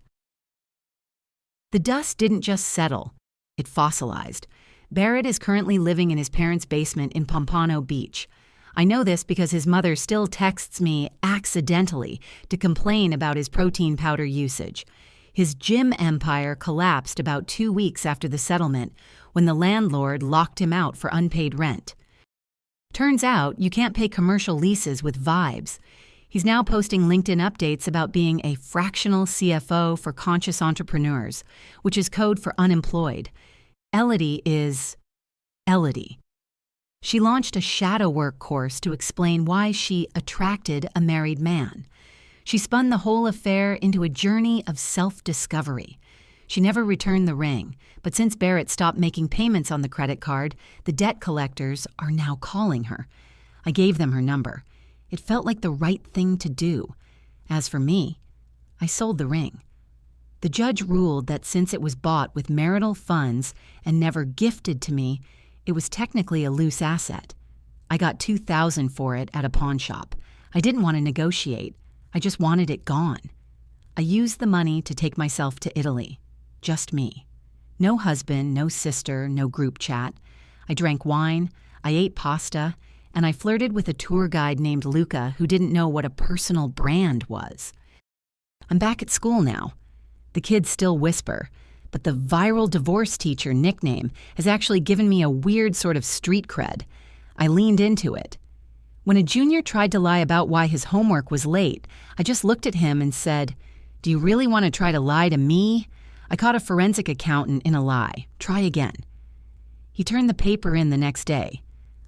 The dust didn't just settle, it fossilized. Barrett is currently living in his parents' basement in Pompano Beach. I know this because his mother still texts me accidentally to complain about his protein powder usage. His gym empire collapsed about 2 weeks after the settlement when the landlord locked him out for unpaid rent. Turns out you can't pay commercial leases with vibes. He's now posting LinkedIn updates about being a fractional CFO for conscious entrepreneurs, which is code for unemployed. Elodie is Elodie. She launched a shadow work course to explain why she attracted a married man. She spun the whole affair into a journey of self-discovery. She never returned the ring, but since Barrett stopped making payments on the credit card, the debt collectors are now calling her. I gave them her number. It felt like the right thing to do. As for me, I sold the ring. The judge ruled that since it was bought with marital funds and never gifted to me, it was technically a loose asset. I got $2,000 for it at a pawn shop. I didn't want to negotiate. I just wanted it gone. I used the money to take myself to Italy. Just me. No husband, no sister, no group chat. I drank wine, I ate pasta, and I flirted with a tour guide named Luca who didn't know what a personal brand was. I'm back at school now. The kids still whisper, but the viral divorce teacher nickname has actually given me a weird sort of street cred. I leaned into it. When a junior tried to lie about why his homework was late, I just looked at him and said, "Do you really want to try to lie to me? I caught a forensic accountant in a lie. Try again." He turned the paper in the next day.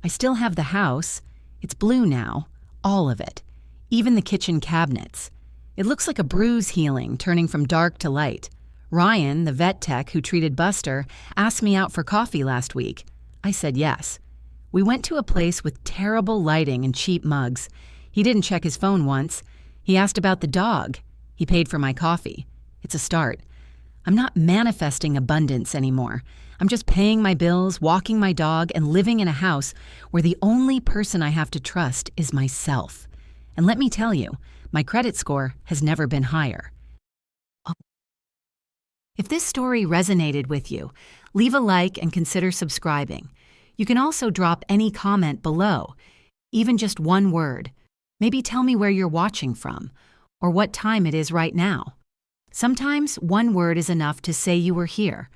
I still have the house. It's blue now. All of it. Even the kitchen cabinets. It looks like a bruise healing, turning from dark to light. Ryan, the vet tech who treated Buster, asked me out for coffee last week. I said yes. We went to a place with terrible lighting and cheap mugs. He didn't check his phone once. He asked about the dog. He paid for my coffee. It's a start. I'm not manifesting abundance anymore. I'm just paying my bills, walking my dog, and living in a house where the only person I have to trust is myself. And let me tell you, my credit score has never been higher. If this story resonated with you, leave a like and consider subscribing. You can also drop any comment below, even just one word. Maybe tell me where you're watching from, or what time it is right now. Sometimes one word is enough to say you were here.